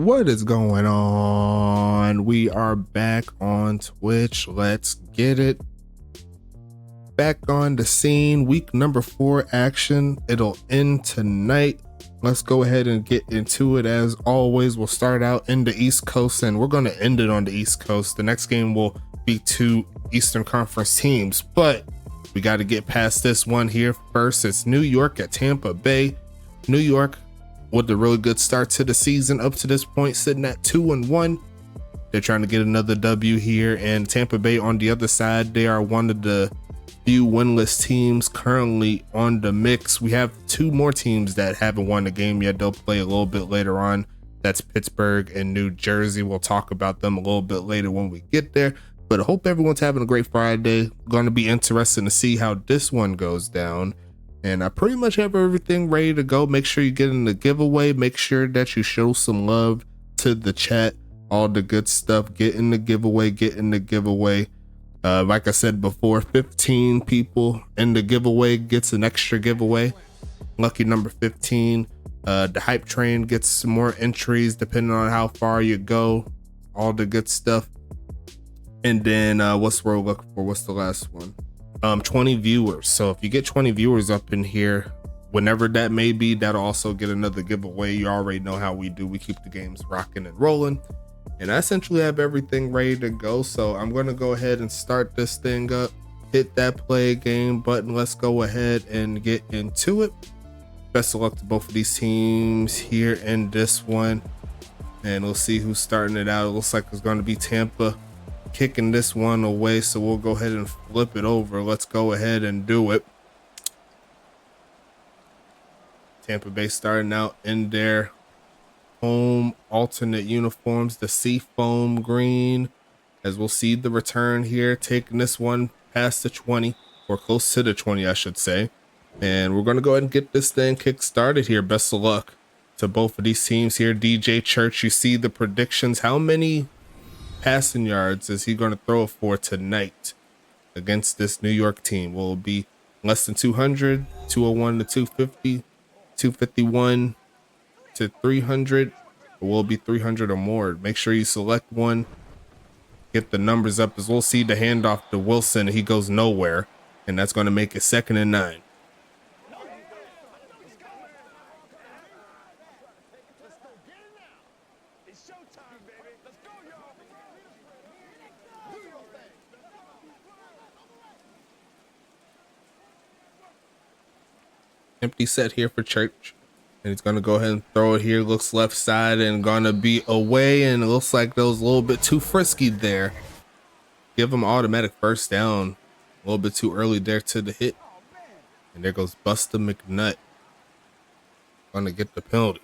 What is going on? We are back on Twitch. Let's get it. Back on the scene. Week number 4 action. It'll end tonight. Let's go ahead and get into it. As always, we'll start out in the East Coast and we're going to end it on the East Coast. The next game will be 2 Eastern Conference teams, but we got to get past this one here first. It's New York at Tampa Bay. New York with a really good start to the season up to this point, sitting at 2-1. They're trying to get another W here, and Tampa Bay on the other side, they are one of the few winless teams currently on the mix. We have 2 more teams that haven't won a game yet. They'll play a little bit later on. That's Pittsburgh and New Jersey. We'll talk about them a little bit later when we get there, but I hope everyone's having a great Friday. Going to be interesting to see how this one goes down. And I pretty much have everything ready to go. Make sure you get in the giveaway. Make sure that you show some love to the chat. All the good stuff. Get in the giveaway. Get in the giveaway. Like I said before, 15 people in the giveaway gets an extra giveaway. Lucky number 15. The hype train gets some more entries depending on how far you go. All the good stuff. And then what's we're looking for? What's the last one? 20 viewers. So if you get 20 viewers up in here, whenever that may be, that'll also get another giveaway. You already know how we do. We keep the games rocking and rolling, and I essentially have everything ready to go. So I'm going to go ahead and start this thing up. Hit that play game button. Let's go ahead and get into it. Best of luck to both of these teams here in this one, and we'll see who's starting it out. It looks like it's going to be Tampa kicking this one away, so we'll go ahead and flip it over. Let's go ahead and do it. Tampa Bay starting out in their home alternate uniforms, the seafoam green, as we'll see the return here, taking this one past the 20, or close to the 20 I should say, and we're going to go ahead and get this thing kick started here. Best of luck to both of these teams here. DJ Church, you see the predictions. How many passing yards is he going to throw for tonight against this New York team? Will it be less than 200, 201 to 250, 251 to 300, or will it be 300 or more? Make sure you select one, get the numbers up, as we'll see the handoff to Wilson. He goes nowhere, and that's going to make it 2nd and 9. Empty set here for Church, and he's going to go ahead and throw it here. Looks left side and going to be away, and it looks like that was a little bit too frisky there. Give him automatic first down. A little bit too early there to the hit, and there goes Busta McNutt. Going to get the penalty.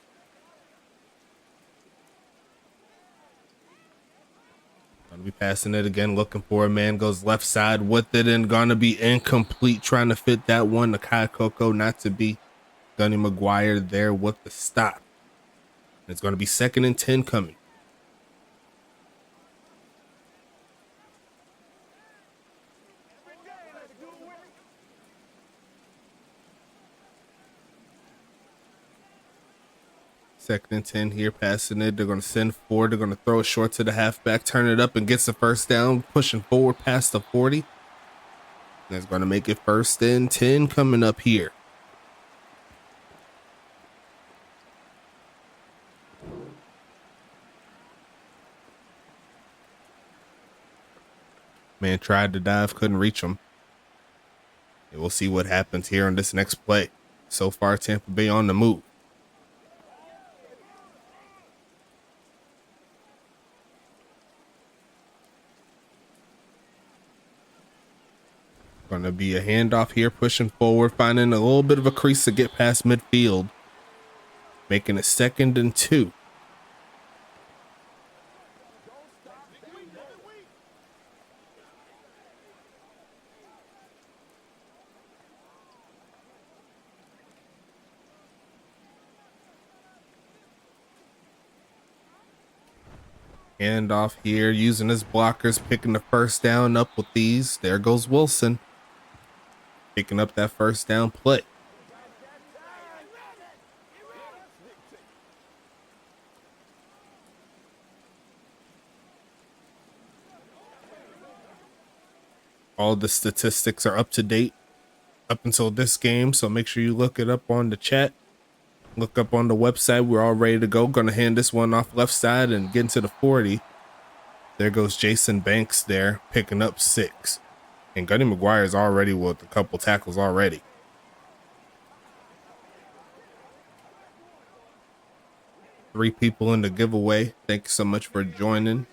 Going to be passing it again, looking for a man, goes left side with it, and going to be incomplete, trying to fit that one to Kai Coco, not to be. Gunny McGuire there with the stop. It's going to be 2nd and 10 coming. Second and 10 here, passing it. They're going to send forward. They're going to throw it short to the halfback, turn it up, and gets the first down, pushing forward past the 40. That's going to make it 1st and 10 coming up here. Man tried to dive, couldn't reach him. And we'll see what happens here on this next play. So far, Tampa Bay on the move. Going to be a handoff here, pushing forward, finding a little bit of a crease to get past midfield, making it 2nd and 2. Handoff here, using his blockers, picking the first down up with these. There goes Wilson, picking up that first down play. All the statistics are up to date up until this game, so make sure you look it up on the chat. Look up on the website. We're all ready to go. Gonna hand this one off left side and get into the 40. There goes Jason Banks there, picking up 6. And Gunny McGuire is already with a couple tackles already. Three people in the giveaway. Thank you so much for joining.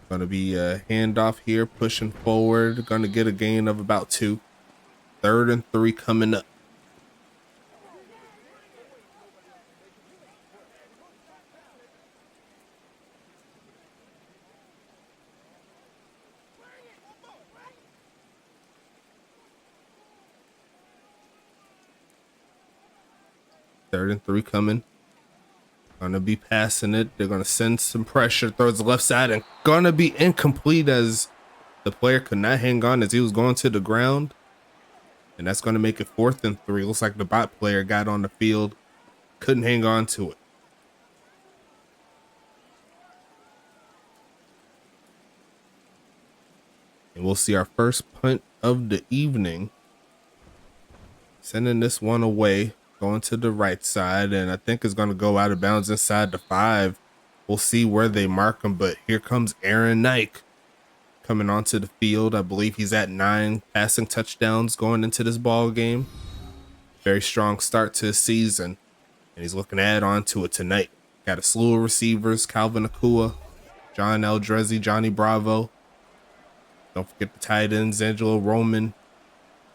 Gonna be a handoff here, pushing forward. Gonna get a gain of about 2. 3rd and 3 coming up. Third and 3 coming. Gonna be passing it. They're gonna send some pressure. Throws the left side and gonna be incomplete as the player could not hang on as he was going to the ground. And that's gonna make it 4th and 3. Looks like the bot player got on the field, couldn't hang on to it. And we'll see our first punt of the evening. Sending this one away. Going to the right side, and I think it's going to go out of bounds inside the 5. We'll see where they mark him, but here comes Aaron Nike coming onto the field. I believe he's at 9 passing touchdowns going into this ball game. Very strong start to the season, and he's looking to add on to it tonight. Got a slew of receivers: Calvin Akua, John Eldrezi, Johnny Bravo. Don't forget the tight ends: Angelo Roman,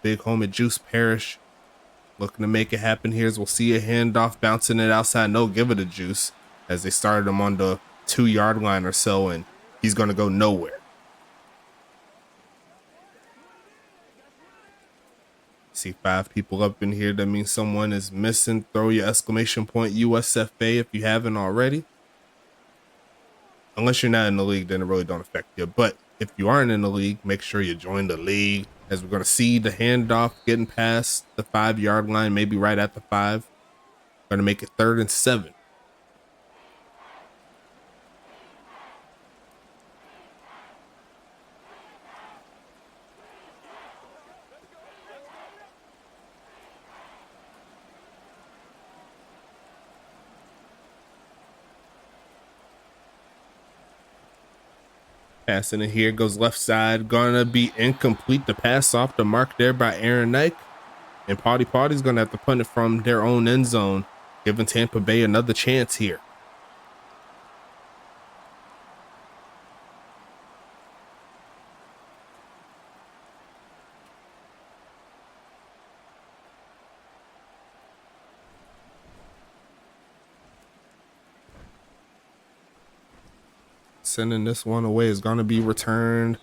big home at Juice Parrish. Looking to make it happen here as we'll see a handoff, bouncing it outside. No, give it to Juice as they started him on the 2-yard line or so, and he's going to go nowhere. See 5 people up in here. That means someone is missing. Throw your exclamation point USFA if you haven't already. Unless you're not in the league, then it really don't affect you. But if you aren't in the league, make sure you join the league, as we're going to see the handoff getting past the 5-yard line, maybe right at the 5. Going to make it 3rd and 7. Passing it here, goes left side. Gonna be incomplete. The pass off the mark there by Aaron Nike. And Party's gonna have to punt it from their own end zone, giving Tampa Bay another chance here. Sending this one away is going to be returned,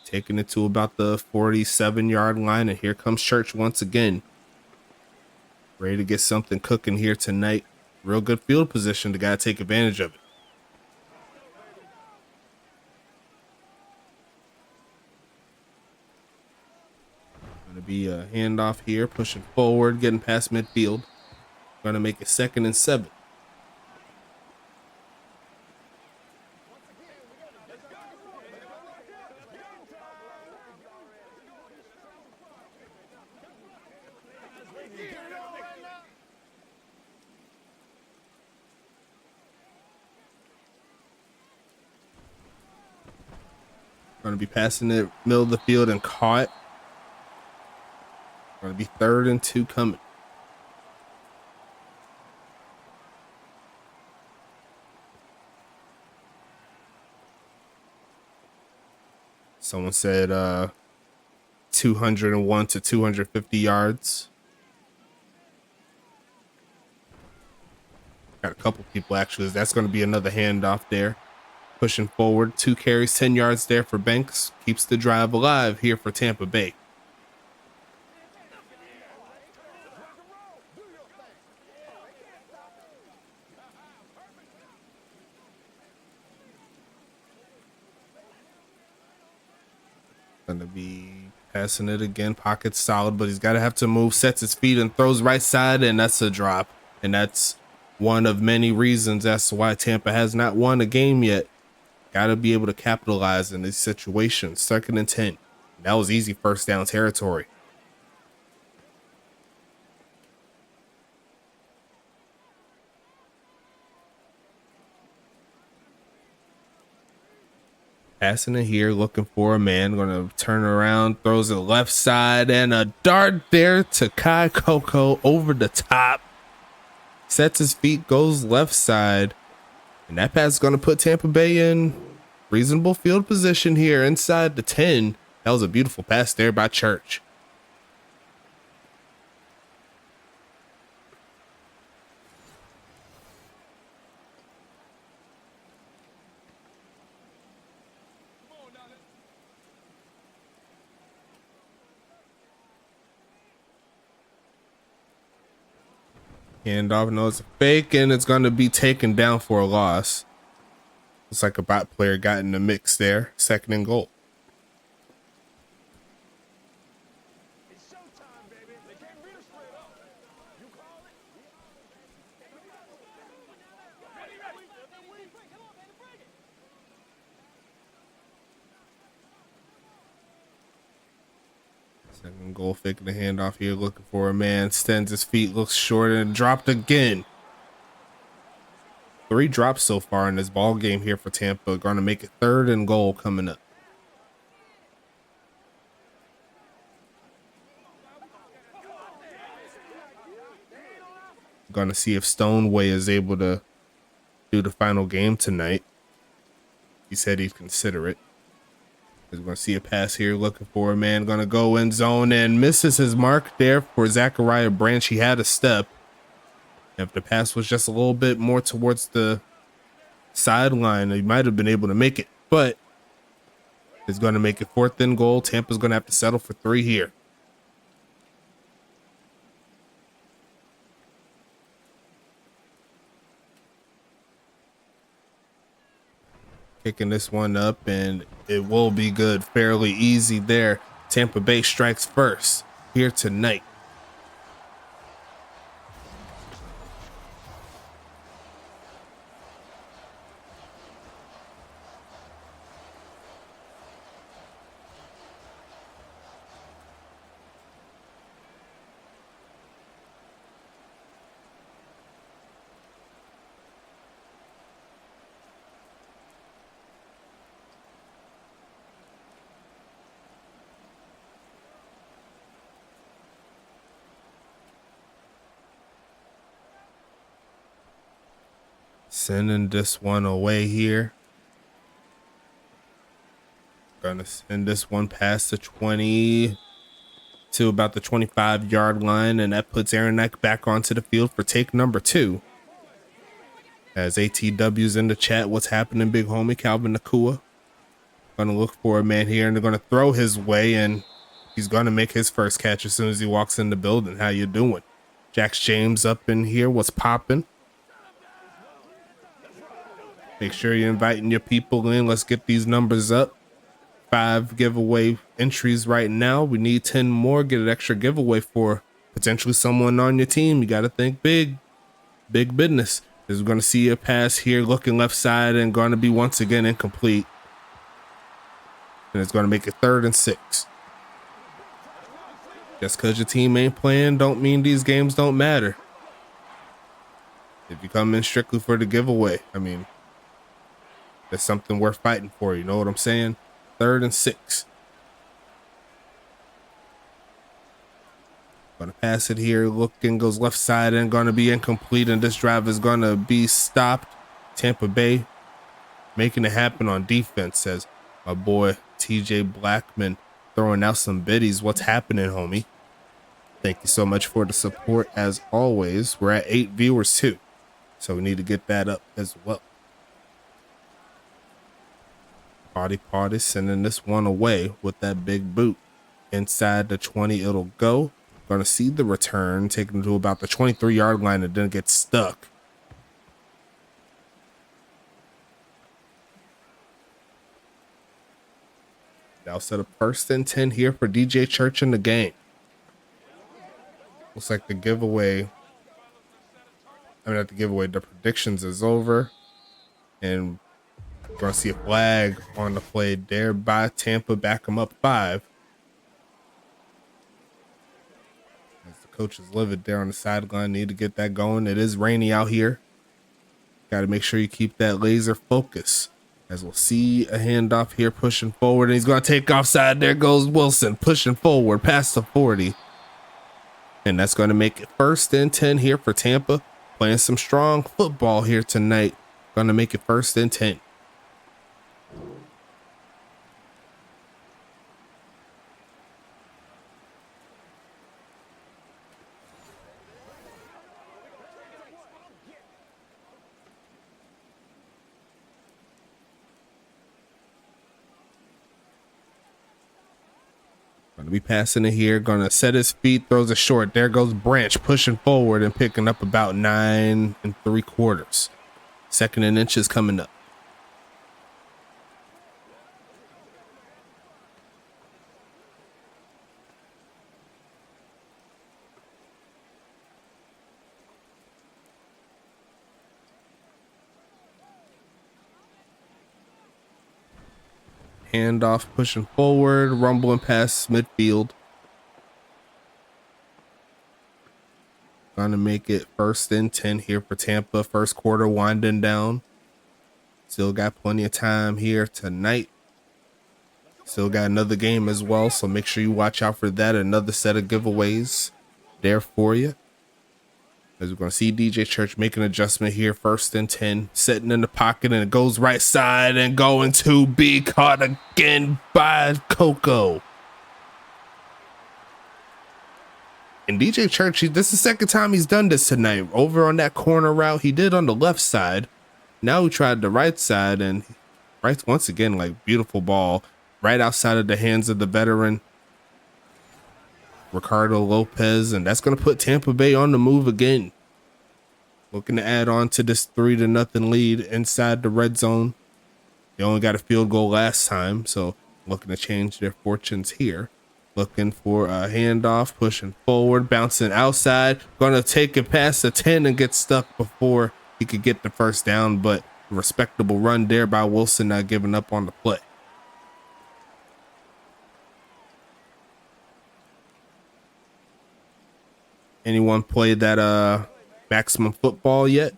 taking it to about the 47-yard line, and here comes Church once again, ready to get something cooking here tonight. Real good field position. The guy take advantage of it. Going to be a handoff here, pushing forward, getting past midfield. Going to make it 2nd and 7. Going to be passing it middle of the field and caught. Going to be 3rd and 2 coming. Someone said 201 to 250 yards. Got a couple people actually. That's going to be another handoff there. Pushing forward, 2 carries, 10 yards there for Banks. Keeps the drive alive here for Tampa Bay. Gonna be passing it again. Pocket solid, but he's got to have to move. Sets his feet and throws right side, and that's a drop. And that's one of many reasons as to why Tampa has not won a game yet. Got to be able to capitalize in these situations. 2nd and 10. That was easy first down territory. Passing it here, looking for a man. Going to turn around, throws it left side, and a dart there to Kai Coco over the top. Sets his feet, goes left side. And that pass is going to put Tampa Bay in reasonable field position here inside the 10. That was a beautiful pass there by Church. Handoff, no, it's a fake, and it's going to be taken down for a loss. Looks like a bot player got in the mix there. 2nd and goal. Second goal, faking the handoff here, looking for a man, extends his feet, looks short, and dropped again. 3 drops so far in this ball game here for Tampa. Going to make it 3rd and goal coming up. Going to see if Stoneway is able to do the final game tonight. He said he'd consider it. We're going to see a pass here, looking for a man, going to go in zone and misses his mark there for Zachariah Branch. He had a step. If the pass was just a little bit more towards the sideline, he might have been able to make it, but it's going to make it 4th and goal. Tampa's going to have to settle for 3 here. Kicking this one up, and it will be good. Fairly easy there. Tampa Bay strikes first here tonight. Sending this one away here. Gonna send this one past the 20 to about the 25-yard line, and that puts Aaron Knight back onto the field for take number 2. As ATW's in the chat, what's happening, big homie? Calvin Nakua. Gonna look for a man here, and they're gonna throw his way, and he's gonna make his first catch as soon as he walks in the building. How you doing? Jax James up in here. What's popping? Make sure you're inviting your people in. Let's get these numbers up. 5 giveaway entries right now. We need 10 more. Get an extra giveaway for potentially someone on your team. You got to think big. Big business. We're going to see a pass here, looking left side, and going to be once again incomplete. And it's going to make it 3rd and 6. Just because your team ain't playing don't mean these games don't matter. If you come in strictly for the giveaway, I mean, that's something worth fighting for. You know what I'm saying? 3rd and 6. Gonna pass it here. Looking, goes left side, and gonna be incomplete. And this drive is gonna be stopped. Tampa Bay making it happen on defense, says my boy TJ Blackman, throwing out some biddies. What's happening, homie? Thank you so much for the support as always. We're at 8 viewers too, so we need to get that up as well. Party sending this one away with that big boot. Inside the 20 it'll go. Gonna see the return, taking it to about the 23-yard line, and then get stuck. Now set up 1st and 10 here for DJ Church in the game. Looks like the giveaway I mean, not the giveaway. The predictions is over, and we're gonna see a flag on the play there by Tampa. Back them up 5. As the coach is livid there on the sideline, need to get that going. It is rainy out here. Got to make sure you keep that laser focus. As we'll see a handoff here, pushing forward, and he's going to take offside. There goes Wilson, pushing forward past the 40. And that's going to make it 1st and 10 here for Tampa. Playing some strong football here tonight. Going to make it 1st and 10. Going to be passing it here. Going to set his feet, throws it short. There goes Branch pushing forward and picking up about 9 3/4. 2nd and inches coming up. Handoff pushing forward, rumbling past midfield. Gonna make it 1st and 10 here for Tampa. 1st quarter winding down. Still got plenty of time here tonight. Still got another game as well, so make sure you watch out for that. Another set of giveaways there for you. As we're going to see DJ Church make an adjustment here. 1st and 10, sitting in the pocket, and it goes right side and going to be caught again by Coco. And DJ Church, this is the 2nd time he's done this tonight. Over on that corner route, he did on the left side. Now he tried the right side, and right once again, like beautiful ball right outside of the hands of the veteran Ricardo Lopez, and that's going to put Tampa Bay on the move again. Looking to add on to this 3-0 lead inside the red zone. They only got a field goal last time, so looking to change their fortunes here. Looking for a handoff, pushing forward, bouncing outside. Going to take it past the 10 and get stuck before he could get the 1st down, but a respectable run there by Wilson, not giving up on the play. Anyone played that maximum football yet?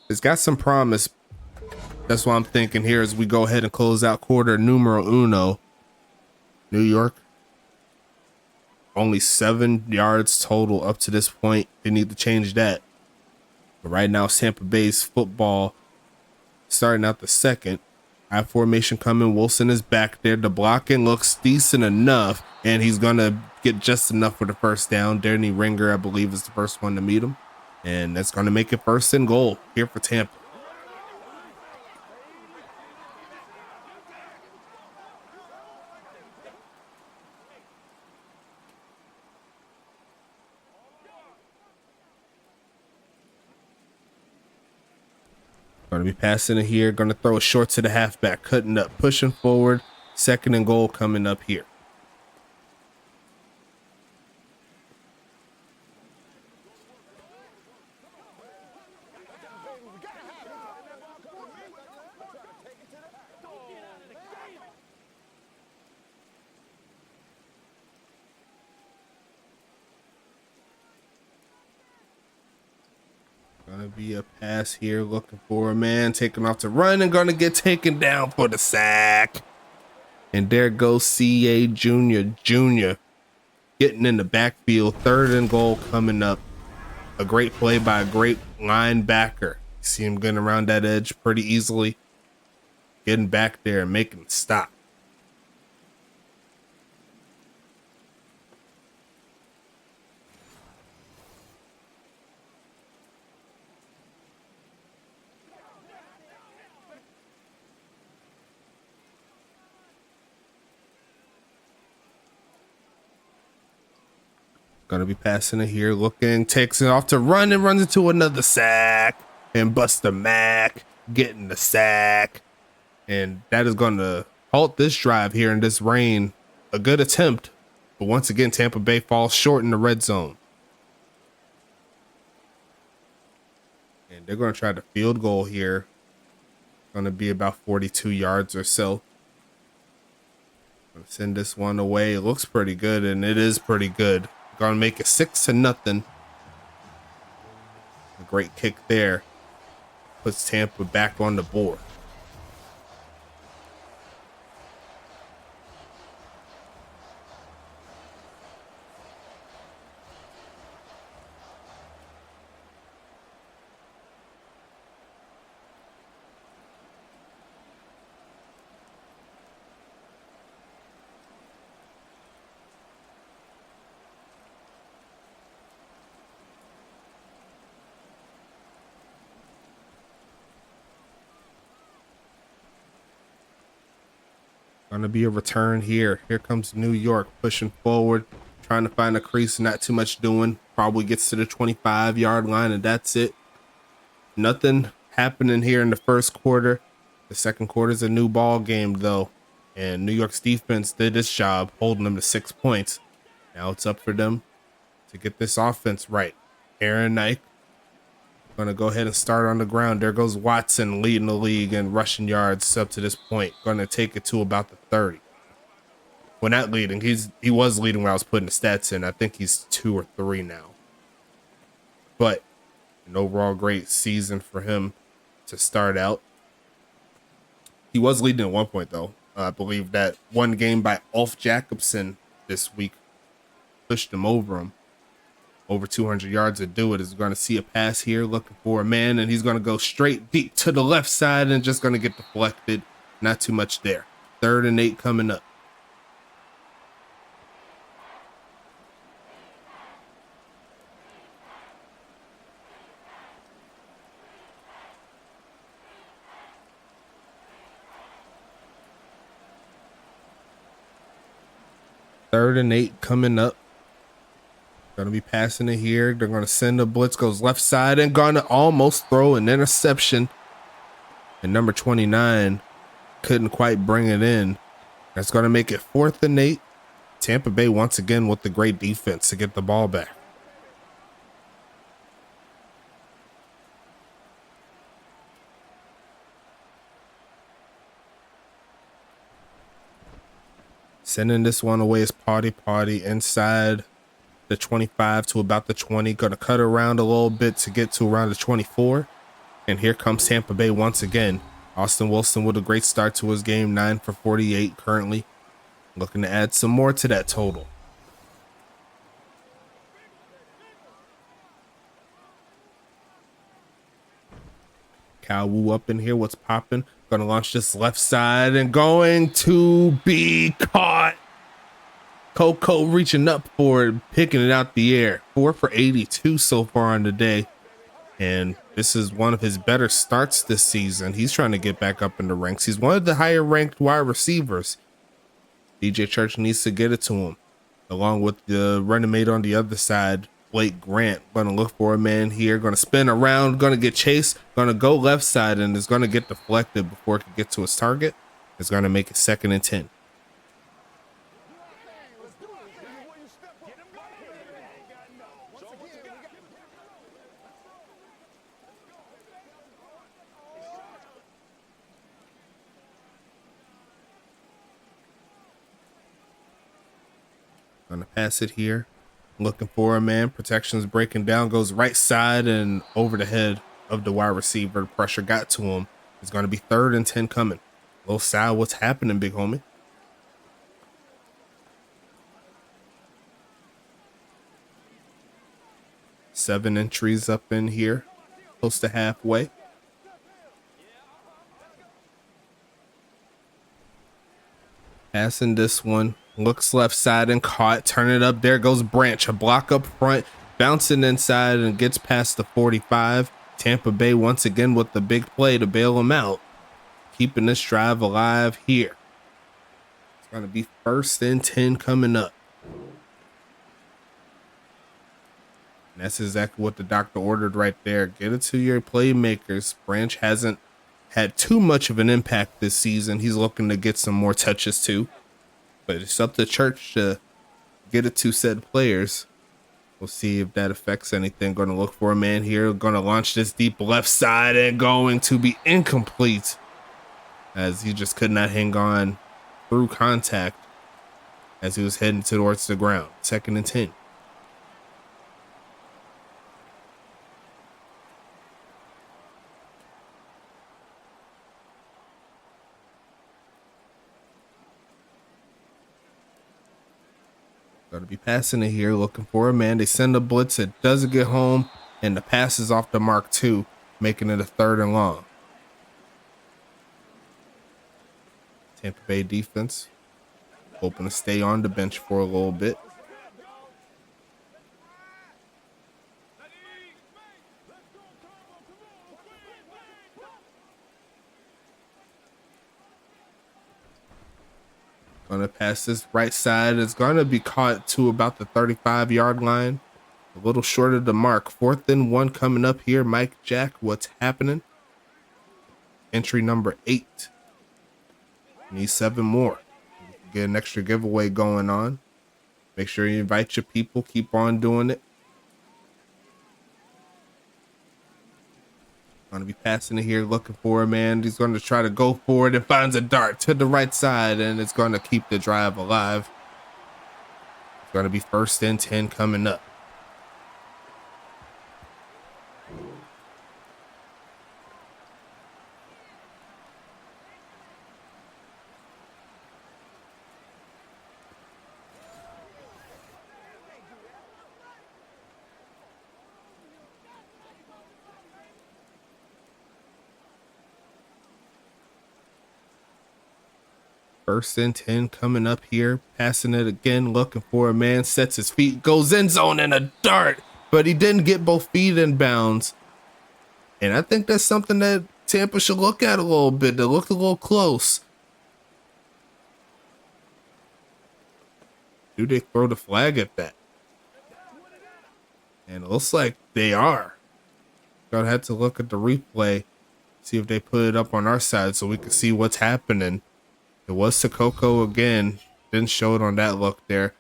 It's got some promise. That's what I'm thinking here as we go ahead and close out quarter numero uno. New York, only 7 yards total up to this point. They need to change that. But right now, Tampa Bay's football starting out the 2nd. High formation coming. Wilson is back there. The blocking looks decent enough, and he's going to get just enough for the 1st down. Danny Ringer, I believe, is the first one to meet him. And that's going to make it 1st and goal here for Tampa. Going to be passing it here. Going to throw it short to the halfback. Cutting up. Pushing forward. 2nd and goal coming up here. Gonna be a pass here, looking for a man, taking off to run and gonna get taken down for the sack. And there goes CA Jr. getting in the backfield. 3rd and goal coming up. A great play by a great linebacker. See him getting around that edge pretty easily. Getting back there and making it stop. Gonna be passing it here, looking, takes it off to run and runs into another sack. And Buster Mack getting the sack. And that is going to halt this drive here in this rain. A good attempt, but once again, Tampa Bay falls short in the red zone. And they're going to try the field goal here. Going to be about 42 yards or so. Gonna send this one away. It looks pretty good, and it is pretty good. Gonna make it 6-0. A great kick there. Puts Tampa back on the board. Gonna be a return here. Here comes New York pushing forward, trying to find a crease, not too much doing. Probably gets to the 25-yard line, and that's it. Nothing happening here in the first quarter. The second quarter is a new ball game, though, and New York's defense did its job, holding them to 6 points. Now it's up for them to get this offense right. Aaron Knight gonna go ahead and start on the ground. There goes Watson, leading the league in rushing yards up to this point. Gonna take it to about the 30. Well, not leading. He was leading when I was putting the stats in. I think he's 2 or 3 now. But an overall great season for him to start out. He was leading at one point, though. I believe that one game by Ulf Jacobson this week pushed him over him. Over 200 yards to do it. Is going to see a pass here, looking for a man, and he's going to go straight deep to the left side and just going to get deflected. Not too much there. 3rd and 8 coming up. Third and 8 coming up. Going to be passing it here. They're going to send a blitz, goes left side, and going to almost throw an interception. And number 29 couldn't quite bring it in. That's going to make it 4th and 8. Tampa Bay once again with the great defense to get the ball back. Sending this one away is Party inside the 25 to about the 20. Going to cut around a little bit to get to around the 24. And here comes Tampa Bay once again. Austin Wilson with a great start to his game, 9 for 48 currently. Looking to add some more to that total. Kyle Wu up in here. What's popping? Going to launch this left side and going to be caught. Coco reaching up for it, picking it out the air. 4 for 82 so far on the day. And this is one of his better starts this season. He's trying to get back up in the ranks. He's one of the higher ranked wide receivers. DJ Church needs to get it to him. Along with the running mate on the other side, Blake Grant. Going to look for a man here. Going to spin around. Going to get chased. Going to go left side and is going to get deflected before it can get to his target. It's going to make it 2nd and 10. Gonna pass it here. Looking for a man. Protection's breaking down. Goes right side and over the head of the wide receiver. The pressure got to him. It's going to be 3rd and 10 coming. Little side, what's happening, big homie? Seven entries up in here. Close to halfway. Passing this one. Looks left side and caught. Turn it up. There goes Branch. A block up front. Bouncing inside and gets past the 45. Tampa Bay once again with the big play to bail him out. Keeping this drive alive here. It's going to be 1st and 10 coming up. And that's exactly what the doctor ordered right there. Get it to your playmakers. Branch hasn't had too much of an impact this season. He's looking to get some more touches too. But it's up to Church to get it to said players. We'll see if that affects anything. Going to look for a man here. Going to launch this deep left side and going to be incomplete as he just could not hang on through contact as he was heading towards the ground. 2nd and 10. Got to be passing it here, looking for a man. They send a blitz. It doesn't get home, and the pass is off the mark too, making it a 3rd and long. Tampa Bay defense hoping to stay on the bench for a little bit. Gonna pass this right side. It's gonna be caught to about the 35-yard line. A little short of the mark. 4th and 1 coming up here. Mike Jack, what's happening? Entry number 8. Need 7 more. Get an extra giveaway going on. Make sure you invite your people. Keep on doing it. Going to be passing it here, looking for a man. He's going to try to go forward and finds a dart to the right side, and it's going to keep the drive alive. It's going to be 1st and 10 coming up. First and 10 coming up here. Passing it again, looking for a man. Sets his feet, goes end zone and a dart. But he didn't get both feet in bounds. And I think that's something that Tampa should look at a little bit. They looked a little close. Do they throw the flag at that? And it looks like they are. Gonna have to look at the replay. See if they put it up on our side so we can see what's happening. It was Sakoko again. Didn't show it on that look there.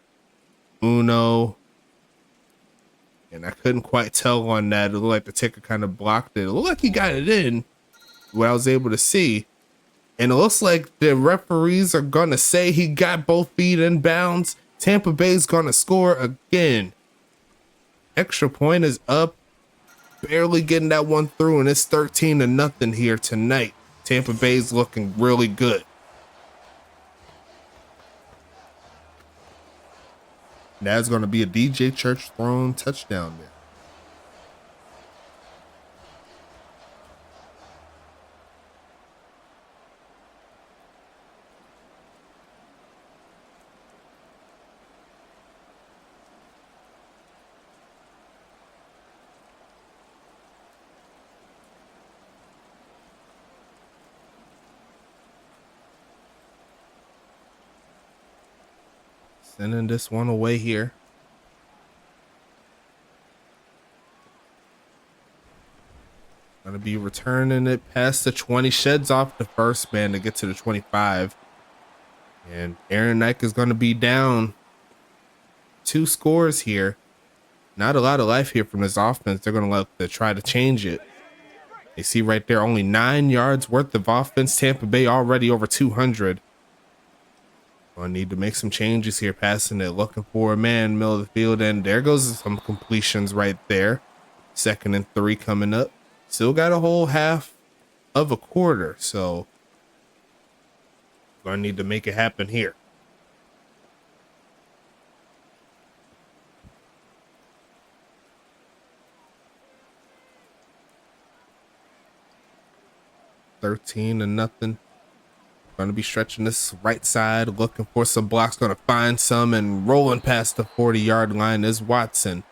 Uno. And I couldn't quite tell on that. It looked like the ticker kind of blocked it. It looked like he got it in. What I was able to see. And it looks like the referees are going to say he got both feet in bounds. Tampa Bay's going to score again. Extra point is up. Barely getting that one through. And it's 13-0 here tonight. Tampa Bay's looking really good. That's going to be a DJ Church thrown touchdown there. Sending this one away here. Gonna be returning it past the 20. Sheds off the first man to get to the 25. And Aaron Knight is gonna be down 2 scores here. Not a lot of life here from this offense. They're gonna look to try to change it. You see right there, only 9 yards worth of offense. Tampa Bay already over 200. Gonna need to make some changes here, passing it, looking for a man, middle of the field, and there goes some completions right there. 2nd and 3 coming up. Still got a whole half of a quarter, so gonna need to make it happen here. $13-0. Going to be stretching this right side, looking for some blocks, going to find some, and rolling past the 40-yard line is Watson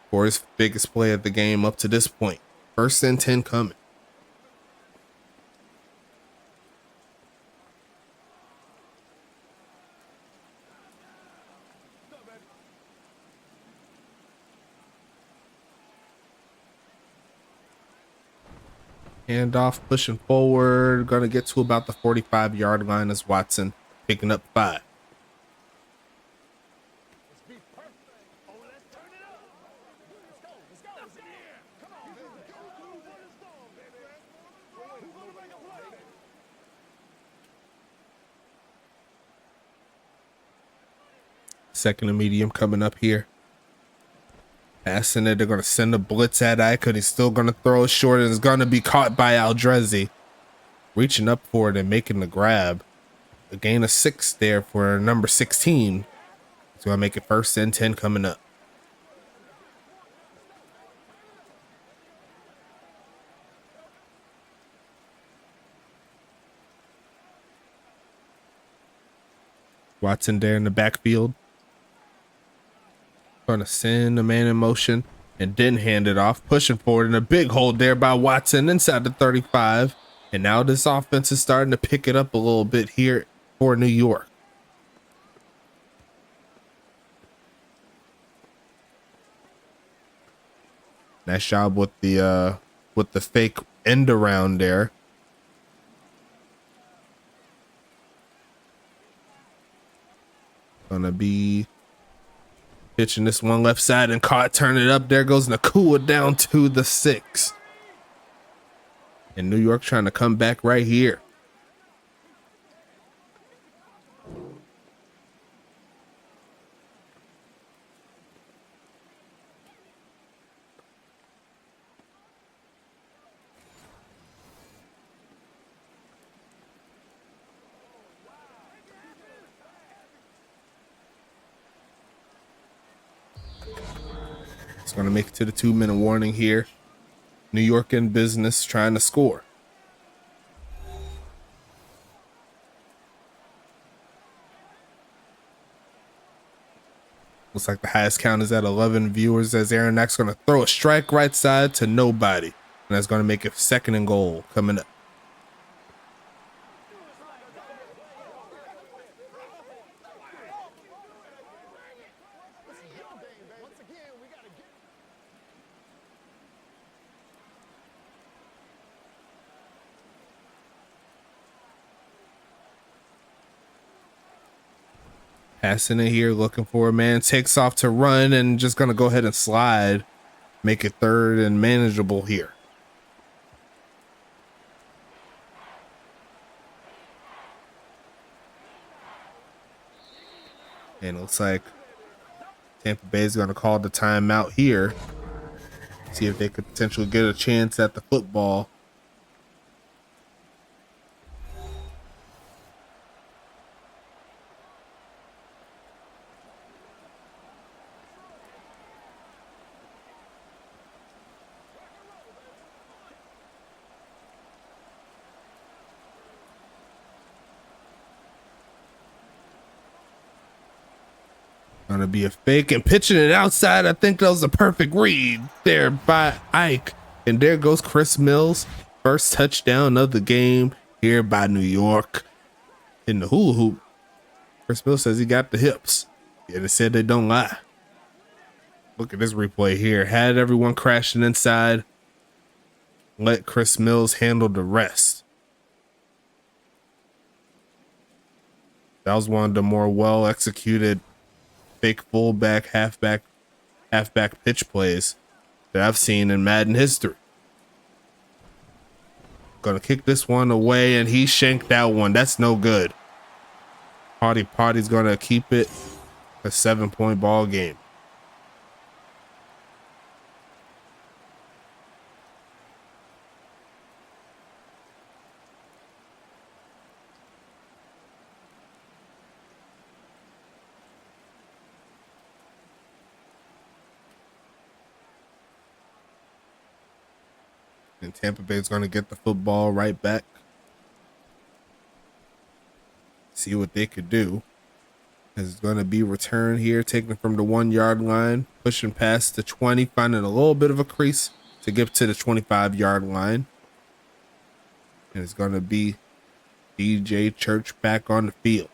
for his biggest play of the game up to this point. 1st and 10 coming. Handoff, pushing forward. Going to get to about the 45-yard line as Watson picking up 5. Second and medium coming up here. Passing it. They're going to send a blitz at Ike. He's still going to throw it short and it's going to be caught by Aldrezi. Reaching up for it and making the grab. A gain of 6 there for number 16. He's going to make it 1st and 10 coming up. Watson there in the backfield. Going to send a man in motion and then hand it off. Pushing forward and a big hold there by Watson inside the 35. And now this offense is starting to pick it up a little bit here for New York. Nice job with the fake end around there. Gonna be pitching this one left side and caught, turn it up. There goes Nakua down to the 6. And New York trying to come back right here. It's going to make it to the 2-minute warning here. New York in business, trying to score. Looks like the highest count is at 11 viewers as Aaron Knox going to throw a strike right side to nobody. And that's going to make it 2nd and goal coming up. Passing it here, looking for a man, takes off to run and just going to go ahead and slide. Make it 3rd and manageable here. And it looks like Tampa Bay is going to call the timeout here. See if they could potentially get a chance at the football. Gonna be a fake and pitching it outside. I think that was a perfect read there by Ike. And there goes Chris Mills. First touchdown of the game here by New York. In the hula hoop, Chris Mills says he got the hips. Yeah, they said they don't lie. Look at this replay here. Had everyone crashing inside. Let Chris Mills handle the rest. That was one of the more well executed fake fullback, halfback pitch plays that I've seen in Madden history. Gonna kick this one away and he shanked that one. That's no good. Party's gonna keep it a 7-point ball game. And Tampa Bay is going to get the football right back. See what they could do. It's going to be returned here, taken from the 1-yard line, pushing past the 20, finding a little bit of a crease to get to the 25-yard line. And it's going to be DJ Church back on the field.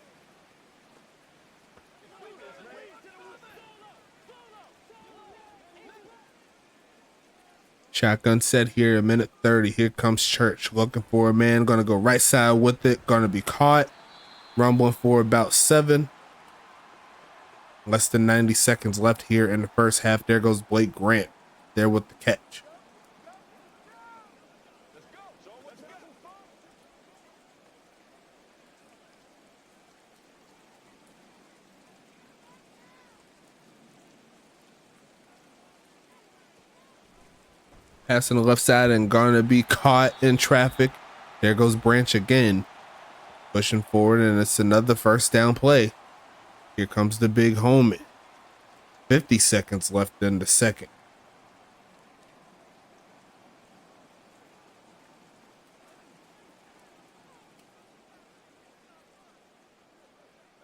Shotgun set here, a minute 30. Here comes Church looking for a man. Going to go right side with it. Going to be caught. Rumbling for about 7. Less than 90 seconds left here in the first half. There goes Blake Grant there with the catch. Passing the left side and gonna be caught in traffic. There goes Branch again. Pushing forward, and it's another first down play. Here comes the big homie. 50 seconds left in the second.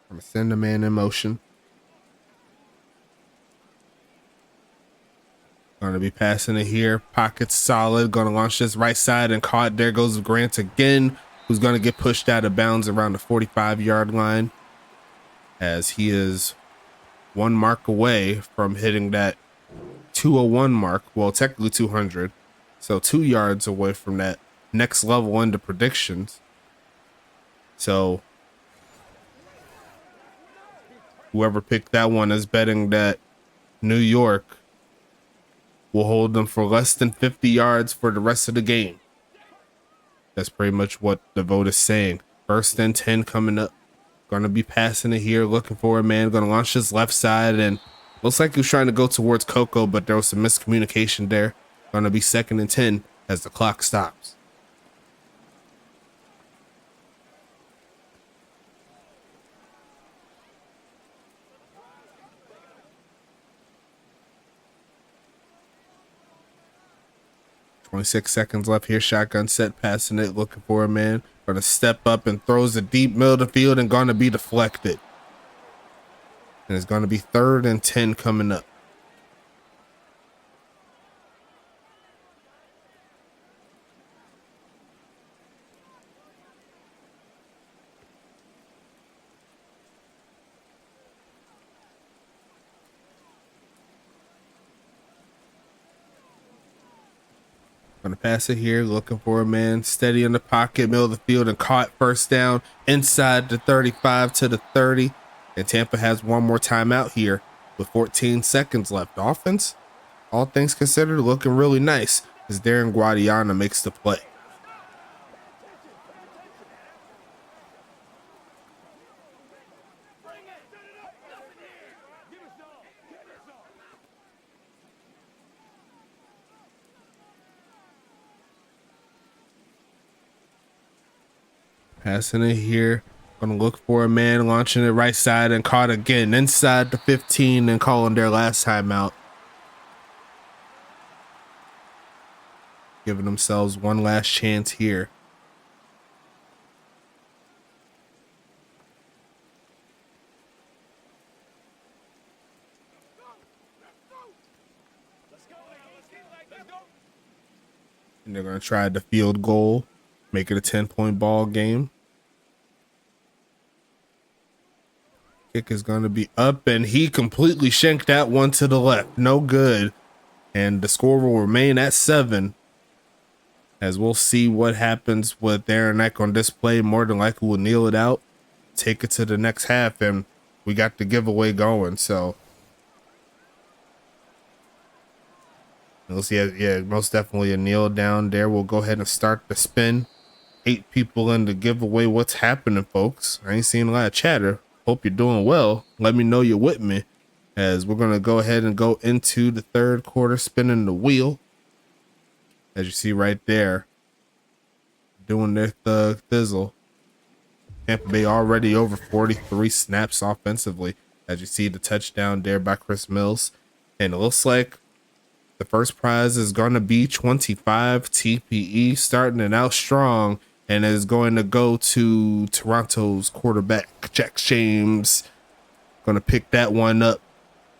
I'm gonna send the man in motion. Gonna be passing it here. Pockets solid. Gonna launch this right side and caught. There goes Grant again, who's gonna get pushed out of bounds around the 45-yard line, as he is one mark away from hitting that 201 mark. Well, technically 200. So 2 yards away from that next level into predictions. So whoever picked that one is betting that New York will hold them for less than 50 yards for the rest of the game. That's pretty much what the vote is saying. First and 10 coming up. Gonna be passing it here, looking for a man. Gonna launch his left side, and looks like he was trying to go towards Coco, but there was some miscommunication there. Gonna be second and 10 as the clock stops. .6 seconds left here. Shotgun set, passing it, looking for a man. Gonna step up and throws a deep middle of the field and gonna be deflected. And it's gonna be third and 10 coming up. Gonna pass it here, looking for a man, steady in the pocket, middle of the field, and caught first down inside the 35 to the 30. And Tampa has one more timeout here with 14 seconds left. Offense, all things considered, looking really nice as Darren Guadiana makes the play. Passing it here. Gonna look for a man, launching it right side and caught again inside the 15 and calling their last timeout. Giving themselves one last chance here. And they're gonna try the field goal, make it a 10-point ball game. Kick is going to be up, and he completely shanked that one to the left. No good. And the score will remain at 7. As we'll see what happens with Aaron Eck on display. More than likely we'll kneel it out, take it to the next half, and we got the giveaway going. So we'll see. Yeah, most definitely a kneel down there. We'll go ahead and start the spin. 8 people in the giveaway. What's happening, folks? I ain't seen a lot of chatter. Hope you're doing well. Let me know you're with me, as we're going to go ahead and go into the third quarter, spinning the wheel. As you see right there, doing their thug thizzle. Tampa Bay already over 43 snaps offensively. As you see the touchdown there by Chris Mills. And it looks like the first prize is going to be 25 TPE, starting it out strong. And is going to go to Toronto's quarterback, Jack James. Going to pick that one up.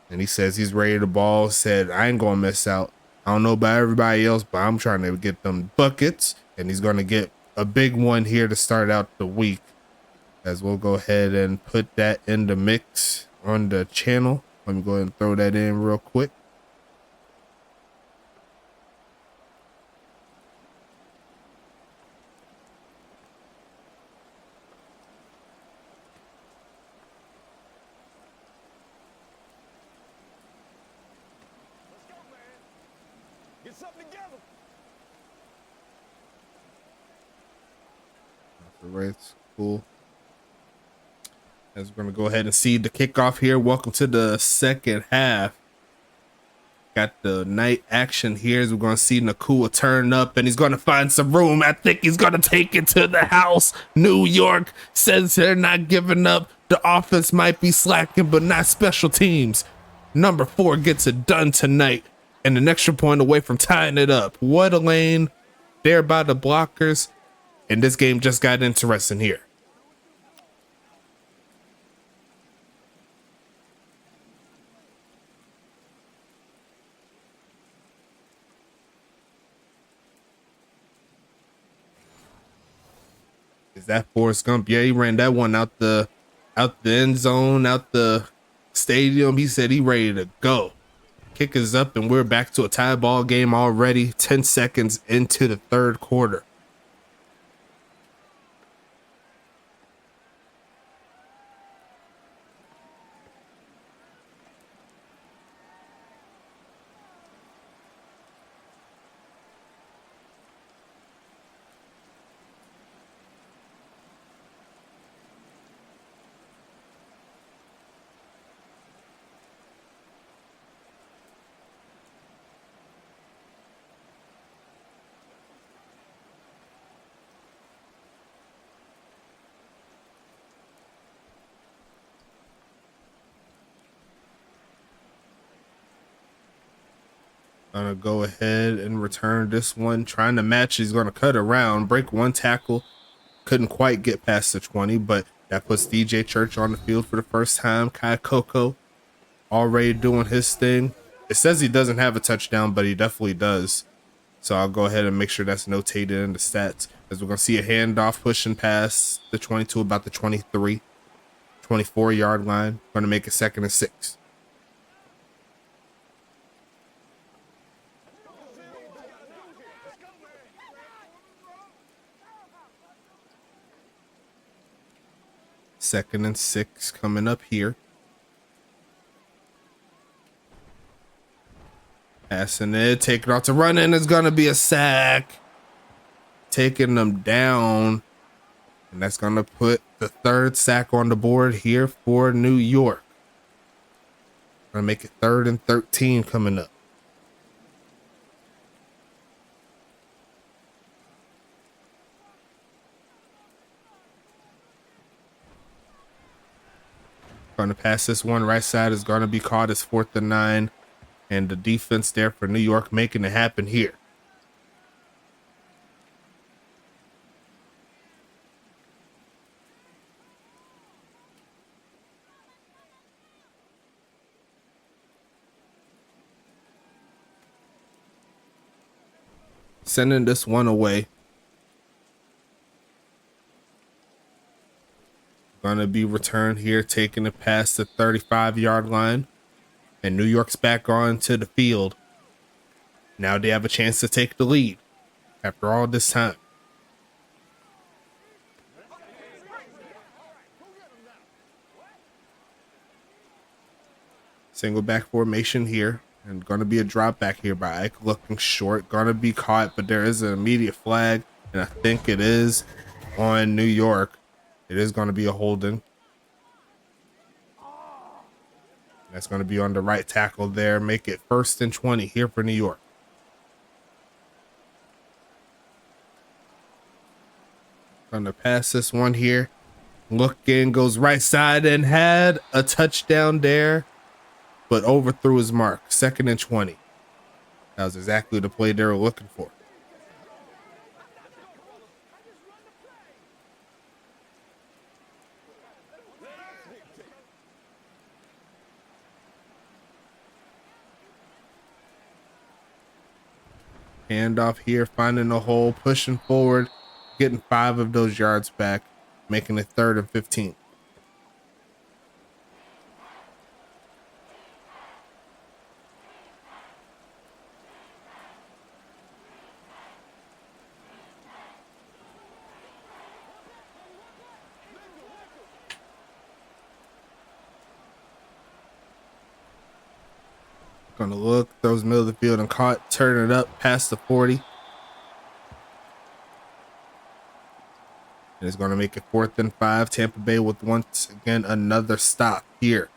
And he says he's ready to ball. Said, I ain't going to miss out. I don't know about everybody else, but I'm trying to get them buckets. And he's going to get a big one here to start out the week. As we'll go ahead and put that in the mix on the channel. Let me go ahead and throw that in real quick. Right, cool. As we're going to go ahead and see the kickoff here. Welcome to the second half. Got the night action here as we're going to see Nakua turn up and he's going to find some room. I think he's going to take it to the house. New York says they're not giving up. The offense might be slacking, but not special teams. Number 4 gets it done tonight and an extra point away from tying it up. What a lane there by the blockers. And this game just got interesting here. Is that Forrest Gump? Yeah, he ran that one out the end zone, out the stadium. He said he ready to go. Kick is up and we're back to a tie ball game already. 10 seconds into the third quarter. Gonna go ahead and return this one. Trying to match. He's gonna cut around, break one tackle. Couldn't quite get past the 20, but that puts DJ Church on the field for the first time. Kai Coco already doing his thing. It says he doesn't have a touchdown, but he definitely does. So I'll go ahead and make sure that's notated in the stats, as we're gonna see a handoff pushing past the 22, about the 23, 24-yard line. Gonna make it 2nd and 6. Second and 6 coming up here. Passing it, taking off to run in. It's going to be a sack. Taking them down. And that's going to put the 3rd sack on the board here for New York. Going to make it 3rd and 13 coming up. Going to pass this one right side. Is going to be caught as 4th and 9. And the defense there for New York making it happen here. Sending this one away. Gonna be returned here, taking it past the 35-yard line. And New York's back on to the field. Now they have a chance to take the lead after all this time. Single back formation here. And going to be a drop back here by Ike, looking short. Going to be caught, but there is an immediate flag. And I think it is on New York. It is going to be a holding. That's going to be on the right tackle there. Make it 1st and 20 here for New York. Going to pass this one here. Looking, goes right side and had a touchdown there, but overthrew his mark. 2nd and 20. That was exactly the play they were looking for. Handoff here, finding a hole, pushing forward, getting 5 of those yards back, making it 3rd and 15. Gonna look, throws middle of the field and caught, turn it up past the 40. And it's gonna make it 4th and 5. Tampa Bay with once again another stop here.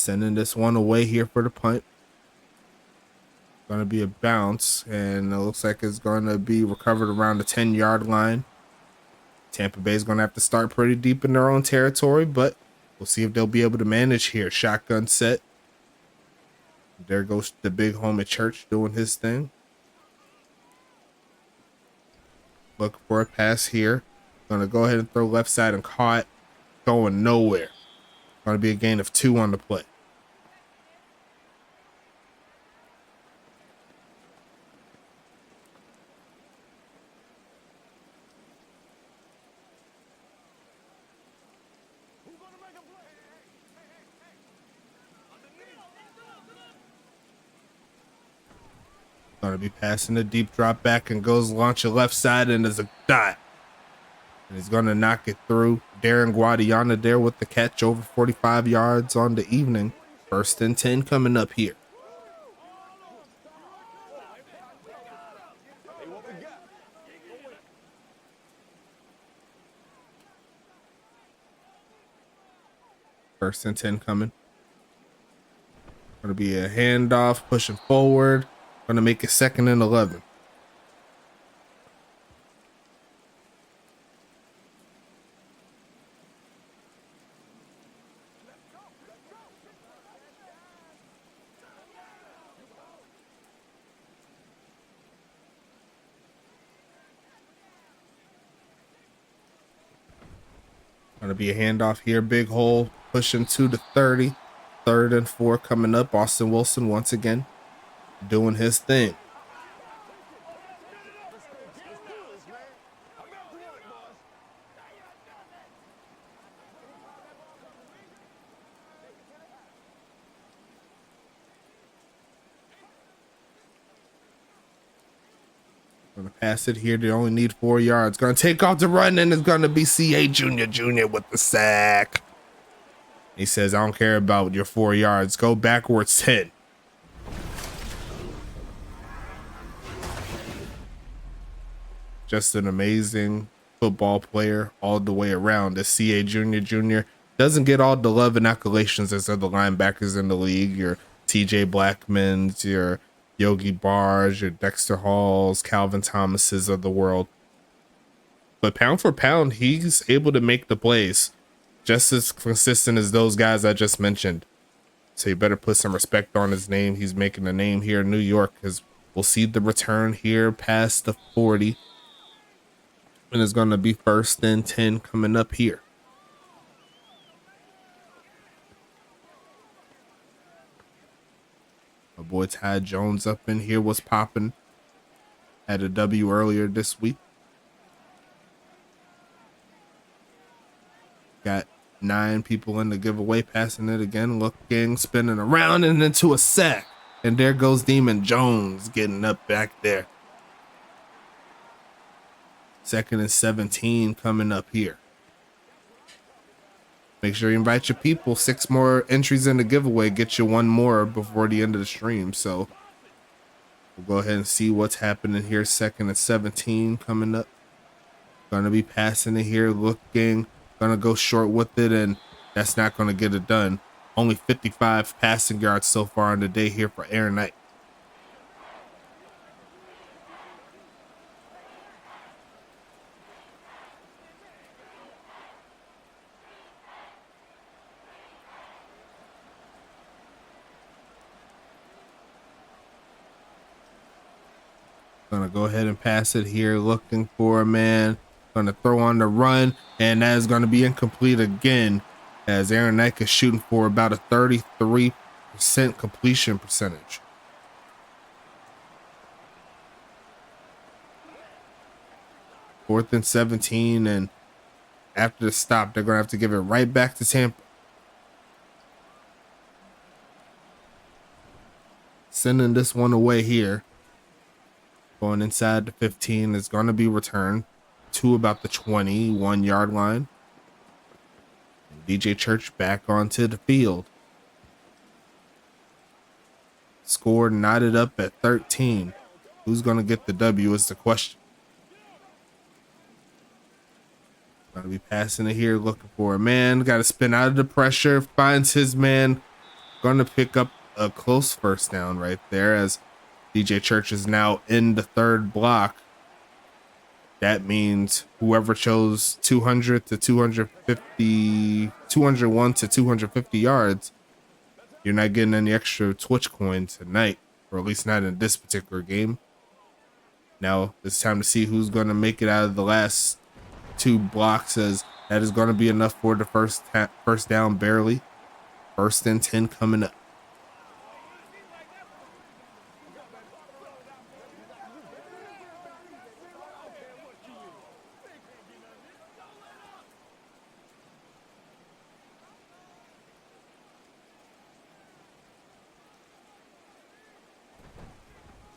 Sending this one away here for the punt. Going to be a bounce, and it looks like it's going to be recovered around the 10-yard line. Tampa Bay is going to have to start pretty deep in their own territory, but we'll see if they'll be able to manage here. Shotgun set. There goes the big home at church doing his thing. Look for a pass here. Going to go ahead and throw left side and caught. Going nowhere. Going to be a gain of 2 on the play. Going to be passing the deep drop back and goes launch a left side and there's a dot. And he's going to knock it through. Darren Guadiana there with the catch over 45 yards on the evening. 1st and 10 coming up here. First and 10 coming. Going to be a handoff, pushing forward. Going to make it 2nd and 11. Going to be a handoff here, big hole, pushing to the 30. 3rd and 4 coming up. Austin Wilson once again doing his thing. Going to pass it here. They only need 4 yards. Going to take off the run, and it's going to be CA Jr. with the sack. He says, I don't care about your 4 yards. Go backwards 10. Just an amazing football player all the way around. The CA Jr. doesn't get all the love and accolades as other linebackers in the league. Your TJ Blackmans, your Yogi Bars, your Dexter Halls, Calvin Thomases of the world. But pound for pound, he's able to make the plays just as consistent as those guys I just mentioned. So you better put some respect on his name. He's making a name here in New York, because we'll see the return here past the 40. And it's going to be 1st and 10 coming up here. My boy Ty Jones up in here was popping. Had a W earlier this week. Got 9 people in the giveaway, passing it again, looking, spinning around, and into a sack. And there goes Demon Jones getting up back there. 2nd and 17 coming up here. Make sure you invite your people. 6 more entries in the giveaway. Get you 1 more before the end of the stream. So we'll go ahead and see what's happening here. 2nd and 17 coming up. Gonna be passing it here, looking. Gonna go short with it, and that's not gonna get it done. Only 55 passing yards so far in the day here for Aaron Knight. Gonna go ahead and pass it here, looking for a man. Gonna throw on the run, and that is gonna be incomplete again, as Aaron Knight is shooting for about a 33% completion percentage. Fourth and 17, and after the stop, they're gonna have to give it right back to Tampa. Sending this one away here. Going inside the 15 is going to be returned to about the 21-yard line. And DJ Church back onto the field. Score knotted up at 13. Who's going to get the W is the question. Going to be passing it here, looking for a man. Got to spin out of the pressure. Finds his man. gonna pick up a close first down right there as DJ Church is now in the third block. That means whoever chose 200 to 250, 201 to 250 yards, you're not getting any extra Twitch coin tonight, or at least not in this particular game. Now it's time to see who's going to make it out of the last two blocks, as that is going to be enough for the first down barely. 1st and 10 coming up.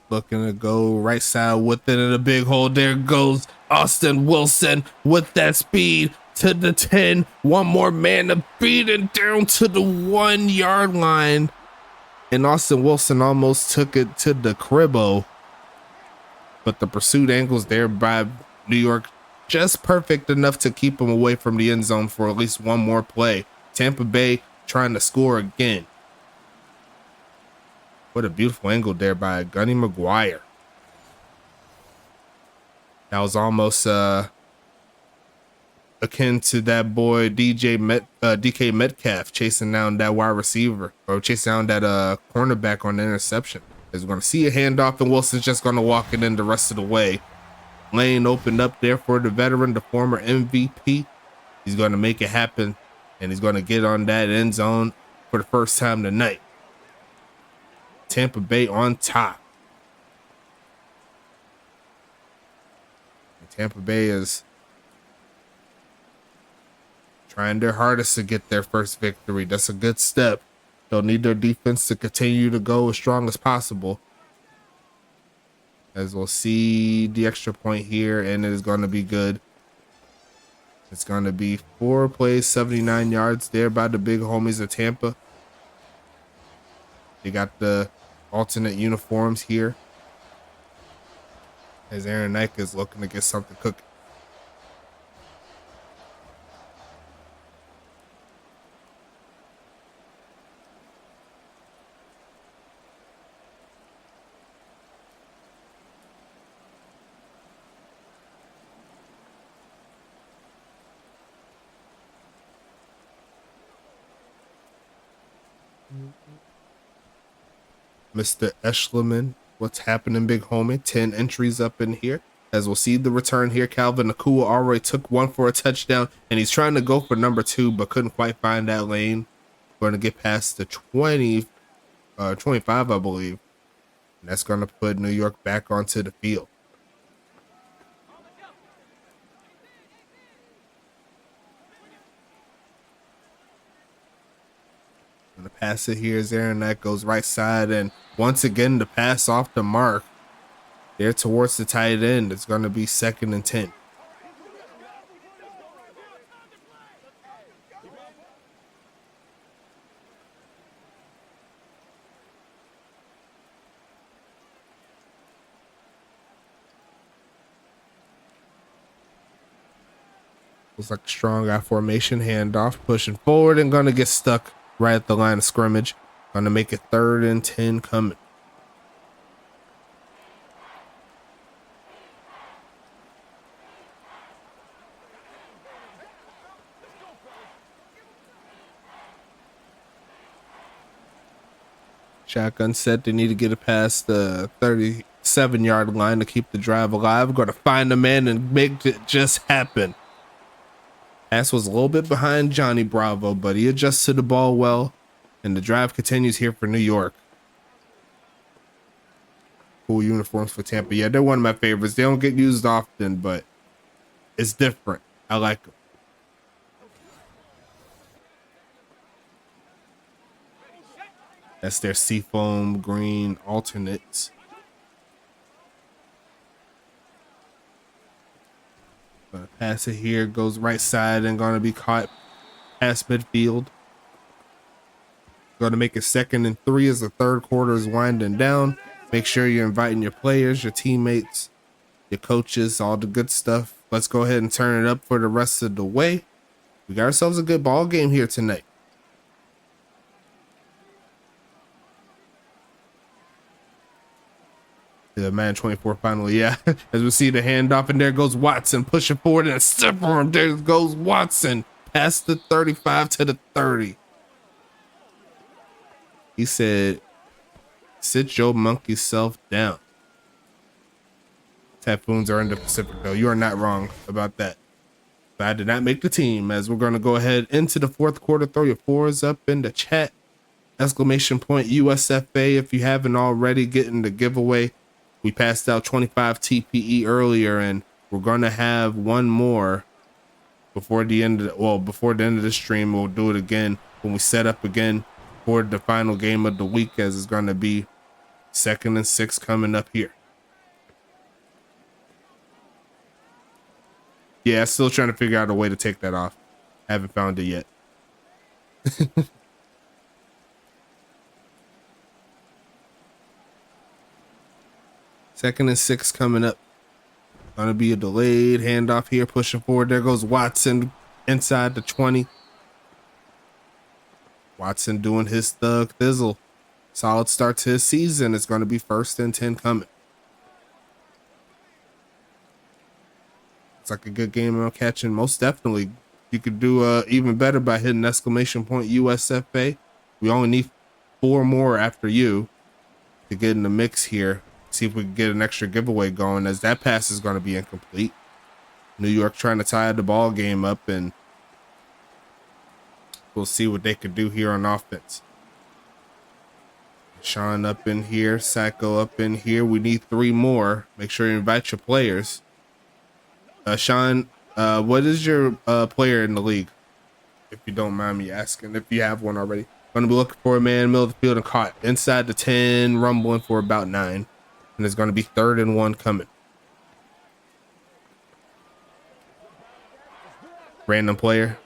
Looking to go right side with it in a big hole. There goes Austin Wilson with that speed to the 10. One more man to beat it down to the 1 yard line. And Austin Wilson almost took it to the cribbo. But the pursuit angles there by New York just perfect enough to keep him away from the end zone for at least one more play. Tampa Bay trying to score again. What a beautiful angle there by Gunny McGuire. That was almost akin to that boy DK Metcalf chasing down that wide receiver, or chasing down that cornerback on the interception. As we're going to see a handoff, and Wilson's just going to walk it in the rest of the way. Lane opened up there for the veteran, the former MVP. He's going to make it happen, and he's going to get on that end zone for the first time tonight. Tampa Bay on top. And Tampa Bay is trying their hardest to get their first victory. That's a good step. They'll need their defense to continue to go as strong as possible. As we'll see the extra point here, and it is going to be good. It's going to be 4 plays, 79 yards there by the big homies of Tampa. They got the alternate uniforms here, as Aaron Knight is looking to get something cooking. Mr. Eschleman, what's happening, big homie? 10 entries up in here. As we'll see the return here, Calvin Nakua already took one for a touchdown, and he's trying to go for number 2, but couldn't quite find that lane. Going to get past the 25, I believe. And that's going to put New York back onto the field. And the pass it here is Aaron that goes right side, and once again the pass off the mark there towards the tight end. It's going to be 2nd and 10. Looks like a strong eye formation, handoff, pushing forward and going to get stuck right at the line of scrimmage. Going to make it 3rd and 10 coming. Shotgun set. They need to get it past the 37-yard line to keep the drive alive. Going to find a man and make it just happen. Pass was a little bit behind Johnny Bravo, but he adjusts to the ball well, and the drive continues here for New York. Cool uniforms for Tampa. Yeah, they're one of my favorites. They don't get used often, but it's different. I like them. That's their seafoam green alternates. Gonna pass it here, goes right side and gonna be caught past midfield. Gonna make it 2nd and 3 as the 3rd quarter is winding down. Make sure you're inviting your players, your teammates, your coaches, all the good stuff. Let's go ahead and turn it up for the rest of the way. We got ourselves a good ball game here tonight. The Man 24 finally, yeah. As we see the handoff, and there goes Watson pushing forward and a step for him. There goes Watson past the 35 to the 30. He said, sit your monkey self down. Typhoons are in the Pacific, though. You are not wrong about that. But I did not make the team, as we're going to go ahead into the fourth quarter. Throw your fours up in the chat. Exclamation point USFA if you haven't already. Getting the giveaway. We passed out 25 TPE earlier, and we're going to have one more before the end of before the end of the stream. We'll do it again when we set up again for the final game of the week, as it's going to be 2nd and 6 coming up here. Yeah, still trying to figure out a way to take that off. Haven't found it yet. 2nd and 6 coming up. Gonna be a delayed handoff here, pushing forward. There goes Watson inside the 20. Watson doing his thug thizzle. Solid start to his season. It's gonna be 1st and 10 coming. It's like a good game on catching. Most definitely. You could do even better by hitting exclamation point USFA. We only need 4 more after you to get in the mix here. See if we can get an extra giveaway going, as that pass is going to be incomplete. New York trying to tie the ball game up, and we'll see what they could do here on offense. Sean up in here, Psycho up in here. We need 3 more. Make sure you invite your players. Sean, what is your player in the league? If you don't mind me asking, if you have one already. Going to be looking for a man, middle of the field, and caught inside the 10, rumbling for about 9. And it's going to be 3rd and 1 coming. Random player.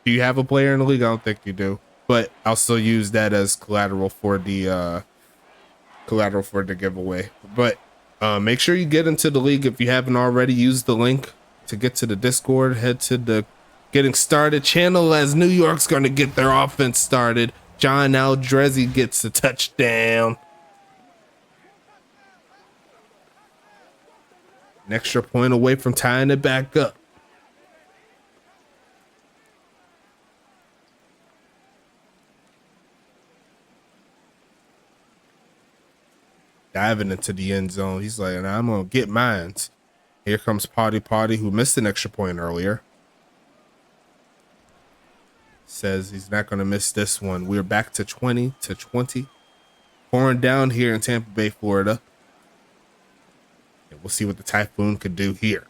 Do you have a player in the league? I don't think you do. But I'll still use that as collateral for the giveaway. But make sure you get into the league if you haven't already. Use the link to get to the Discord. Head to the getting started channel, as New York's going to get their offense started. John Aldrezi gets a touchdown. An extra point away from tying it back up. Diving into the end zone. He's like, nah, I'm going to get mines. Here comes Potty, who missed an extra point earlier. Says he's not going to miss this one. We're back to 20-20. Pouring down here in Tampa Bay, Florida. And we'll see what the Typhoon could do here.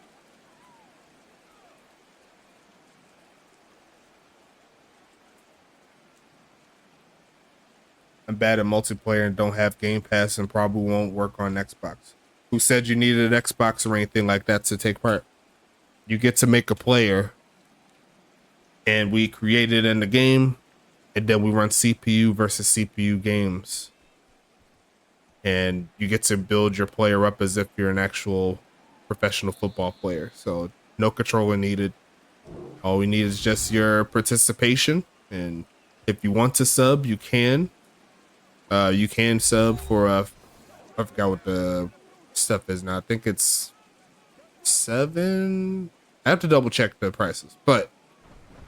I'm bad at multiplayer and don't have Game Pass and probably won't work on Xbox. Who said you needed an Xbox or anything like that to take part? You get to make a player, and we create it in the game, and then we run CPU versus CPU games. And you get to build your player up as if you're an actual professional football player. So no controller needed. All we need is just your participation. And if you want to sub, you can. You can sub for I forgot what the stuff is now. I think it's 7. I have to double check the prices, but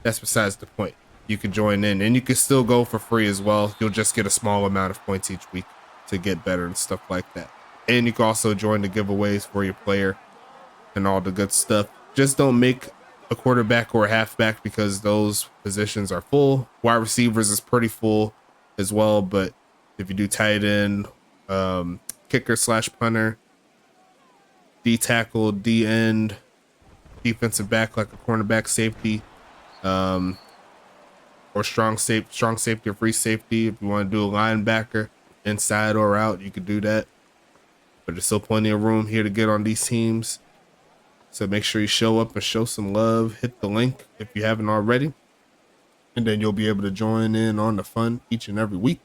that's besides the point. You can join in, and you can still go for free as well. You'll just get a small amount of points each week to get better and stuff like that. And you can also join the giveaways for your player and all the good stuff. Just don't make a quarterback or a halfback, because those positions are full. Wide receivers is pretty full as well, but if you do tight end, kicker / punter, D tackle, D end, defensive back like a cornerback, safety, or strong safety or free safety. If you want to do a linebacker, inside or out, you could do that. But there's still plenty of room here to get on these teams. So make sure you show up and show some love. Hit the link if you haven't already. And then you'll be able to join in on the fun each and every week.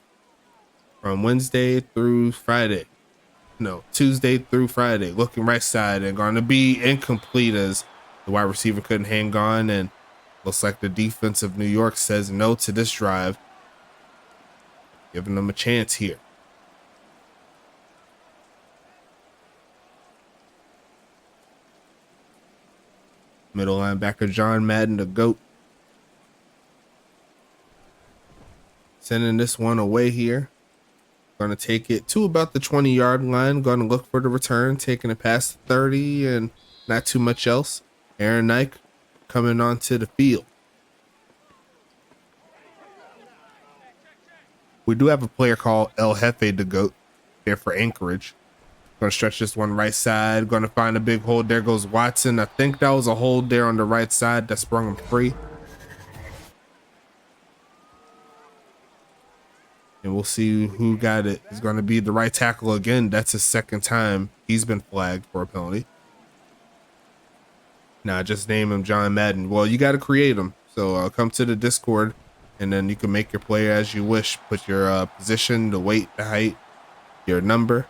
From Wednesday through Friday. No, Tuesday through Friday. Looking right side and going to be incomplete, as the wide receiver couldn't hang on. And looks like the defense of New York says no to this drive. Giving them a chance here. Middle linebacker John Madden, the GOAT. Sending this one away here. Going to take it to about the 20-yard line. Going to look for the return. Taking it past the 30 and not too much else. Aaron Nike coming onto the field. We do have a player called El Jefe, the GOAT, there for Anchorage. Going to stretch this one right side. Going to find a big hold. There goes Watson. I think that was a hold there on the right side that sprung him free. And we'll see who got it. It's going to be the right tackle again. That's his second time he's been flagged for a penalty. Nah, just name him John Madden. Well, you got to create him. So come to the Discord, and then you can make your player as you wish. Put your position, the weight, the height, your number.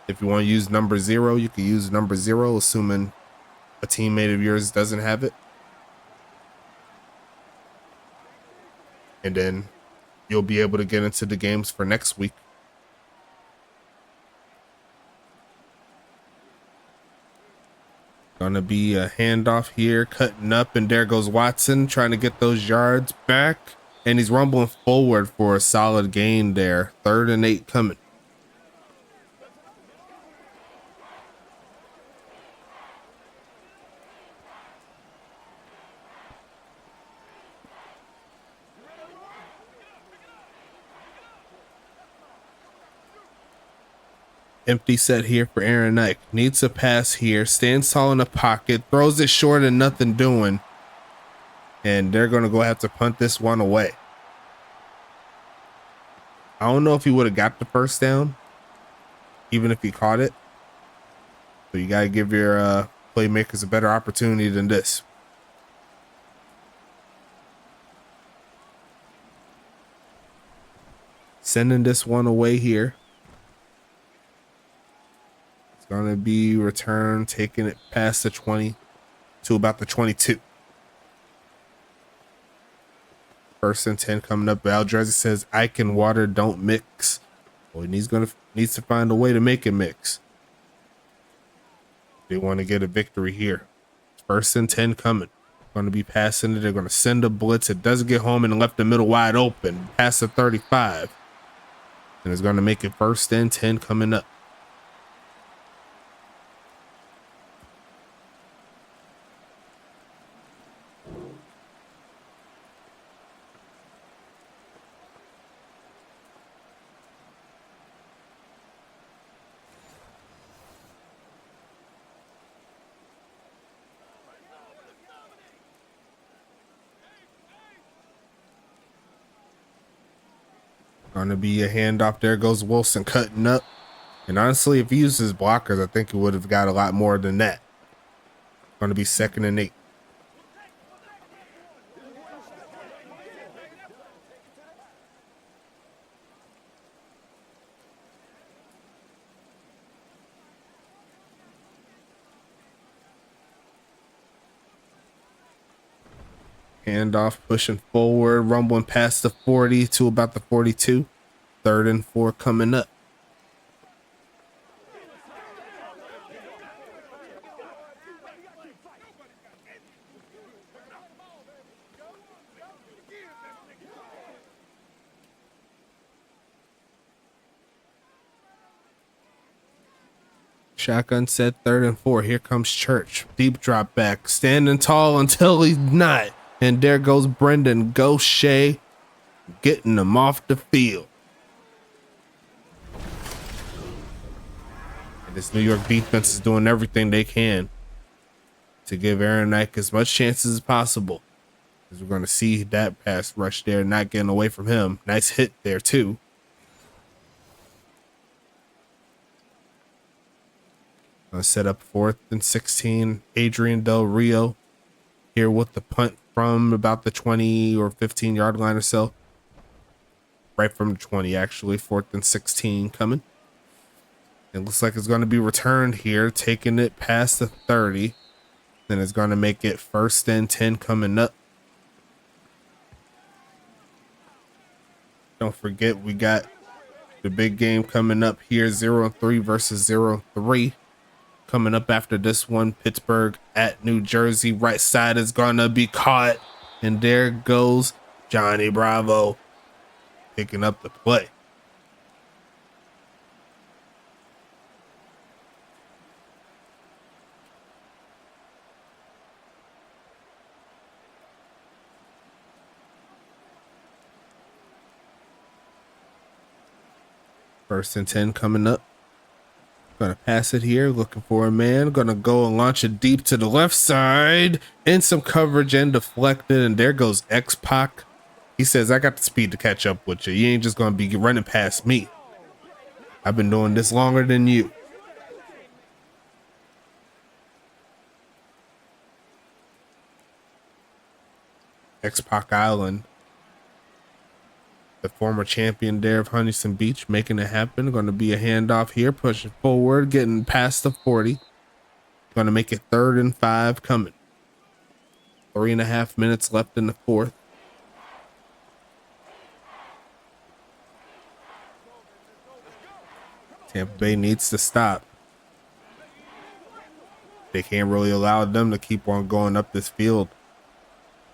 If you want to use number 0, you can use number 0, assuming a teammate of yours doesn't have it. And then you'll be able to get into the games for next week. Gonna be a handoff here, cutting up, and there goes Watson trying to get those yards back. And he's rumbling forward for a solid gain there. 3rd and 8 coming. Empty set here for Aaron Nike. Needs a pass here. Stands tall in the pocket. Throws it short and nothing doing. And they're going to go have to punt this one away. I don't know if he would have got the first down, even if he caught it. So you got to give your playmakers a better opportunity than this. Sending this one away here. Going to be returned, taking it past the 20 to about the 22. 1st and 10 coming up. Al Jersey says, "Ike and water don't mix." Well, needs to find a way to make it mix. They want to get a victory here. 1st and 10 coming. Going to be passing it. They're going to send a blitz. It doesn't get home and left the middle wide open. Past the 35. And it's going to make it 1st and 10 coming up. Gonna be a handoff. There goes Wilson cutting up. And honestly, if he uses blockers, I think he would have got a lot more than that. Gonna be 2nd and 8. Handoff pushing forward, rumbling past the 40 to about the 42. 3rd and 4 coming up. Shotgun set, 3rd and 4. Here comes Church. Deep drop back, standing tall until he's not. And there goes Brendan Gaucher, getting them off the field. And this New York defense is doing everything they can to give Aaron Nike as much chances as possible. As we're going to see that pass rush there, not getting away from him. Nice hit there too. Set up 4th and 16. Adrian Del Rio here with the punt from about the 20 or 15 yard line or so. Right from the 20, actually. 4th and 16 coming. It looks like it's going to be returned here, taking it past the 30. Then it's going to make it 1st and 10 coming up. Don't forget, we got the big game coming up here, 0-3 versus 0-3. coming up after this one. Pittsburgh at New Jersey. Right side is gonna be caught. And there goes Johnny Bravo picking up the play. First and 10 coming up. Gonna pass it here, looking for a man. Gonna go and launch it deep to the left side. In some coverage and deflected. And there goes X-Pac. He says, I got the speed to catch up with you. You ain't just gonna be running past me. I've been doing this longer than you. X-Pac Island. The former champion there of Huntington Beach, making it happen. Going to be a handoff here, pushing forward, getting past the 40. Going to make it 3rd and 5 coming. 3.5 minutes left in the fourth. Tampa Bay needs to stop. They can't really allow them to keep on going up this field.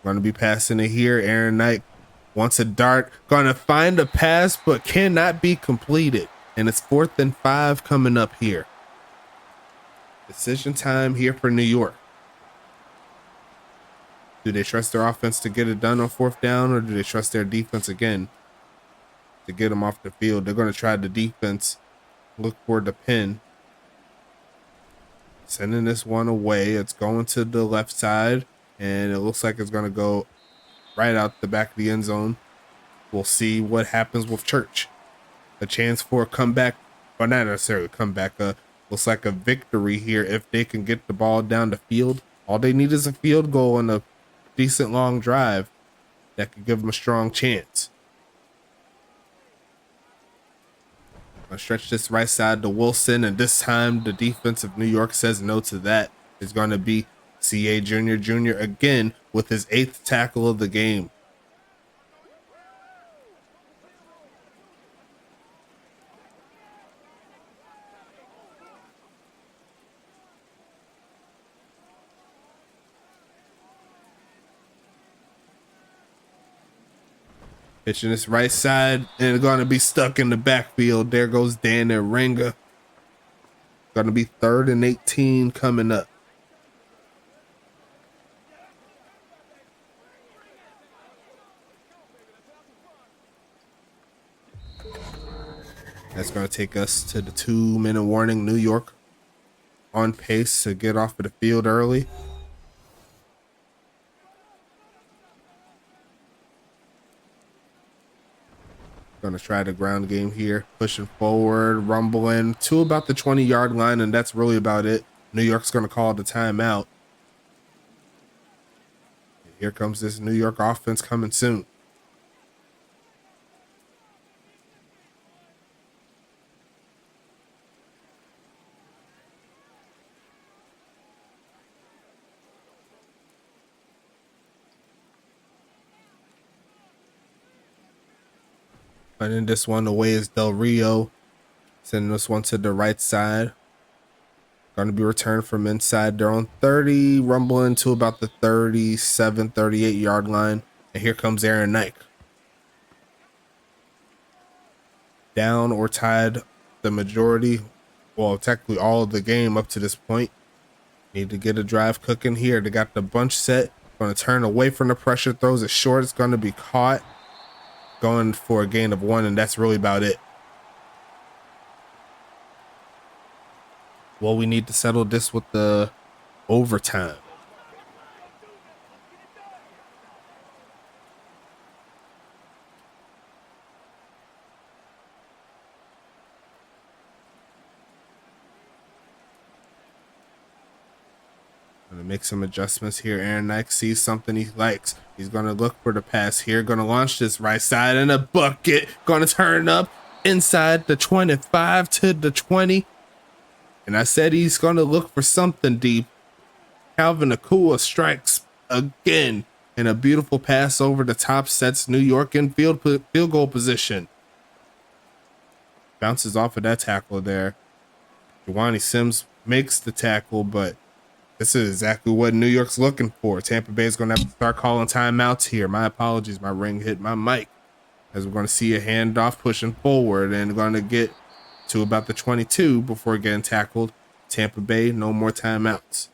Going to be passing it here. Aaron Knight wants a dart, gonna find a pass, but cannot be completed. And it's 4th and 5 coming up here. Decision time here for New York. Do they trust their offense to get it done on 4th down, or do they trust their defense again to get them off the field? They're gonna try the defense, look for the pin. Sending this one away. It's going to the left side, and it looks like it's gonna go right out the back of the end zone. We'll see what happens with Church. A chance for a comeback, or not necessarily a comeback. Looks like a victory here if they can get the ball down the field. All they need is a field goal and a decent long drive that could give them a strong chance. I'll stretch this right side to Wilson, and this time the defense of New York says no to that. It's going to be C.A. Jr. again with his 8th tackle of the game. Pitching this right side and going to be stuck in the backfield. There goes Dan Aringa. Going to be 3rd and 18 coming up. That's going to take us to the 2-minute warning. New York on pace to get off of the field early. Going to try the ground game here. Pushing forward, rumbling to about the 20-yard line, and that's really about it. New York's going to call the timeout. Here comes this New York offense coming soon. Sending this one away is Del Rio. Sending this one to the right side. Going to be returned from inside their own 30, rumbling to about the 37, 38-yard line. And here comes Aaron Knight. Down or tied the majority, well, technically all of the game up to this point. Need to get a drive cooking here. They got the bunch set. Going to turn away from the pressure. Throws it short. It's going to be caught. Going for a gain of 1, and that's really about it. Well, we need to settle this with the overtime. Gonna make some adjustments here. Aaron Knight sees something he likes. He's gonna look for the pass here. Gonna launch this right side and a bucket. Gonna turn up inside the 25 to the 20. And I said he's gonna look for something deep. Calvin Akua strikes again, and a beautiful pass over the top sets New York in field goal position. Bounces off of that tackle there. Juwani Sims makes the tackle, but this is exactly what New York's looking for. Tampa Bay is going to have to start calling timeouts here. My apologies. My ring hit my mic. As we're going to see a handoff pushing forward and going to get to about the 22 before getting tackled. Tampa Bay, no more timeouts.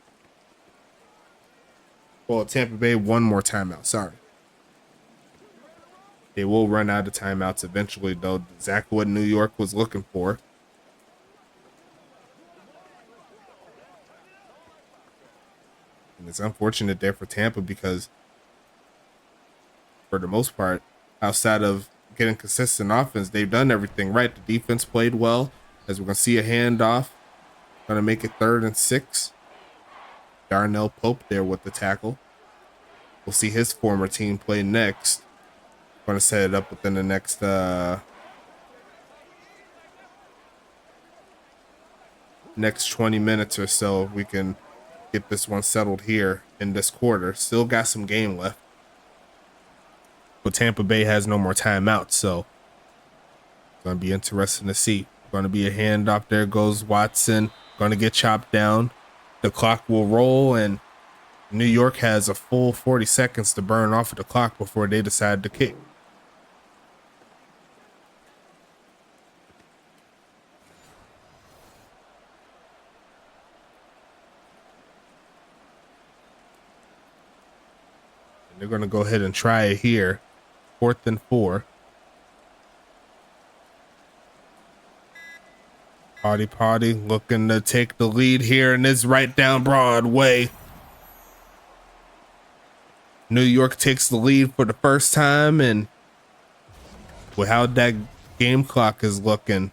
Well, Tampa Bay, one more timeout. Sorry. They will run out of timeouts eventually, though. Exactly what New York was looking for. And it's unfortunate there for Tampa because, for the most part, outside of getting consistent offense, they've done everything right. The defense played well. As we're going to see a handoff. Going to make it 3rd and 6. Darnell Pope there with the tackle. We'll see his former team play next. Going to set it up within the next next 20 minutes or so. We can get this one settled here in this quarter. Still got some game left. But Tampa Bay has no more timeouts, so it's going to be interesting to see. Going to be a handoff. There goes Watson. Going to get chopped down. The clock will roll, and New York has a full 40 seconds to burn off of the clock before they decide to kick. And they're going to go ahead and try it here. 4th and 4. Party looking to take the lead here in this right down Broadway. New York takes the lead for the first time, and with how that game clock is looking,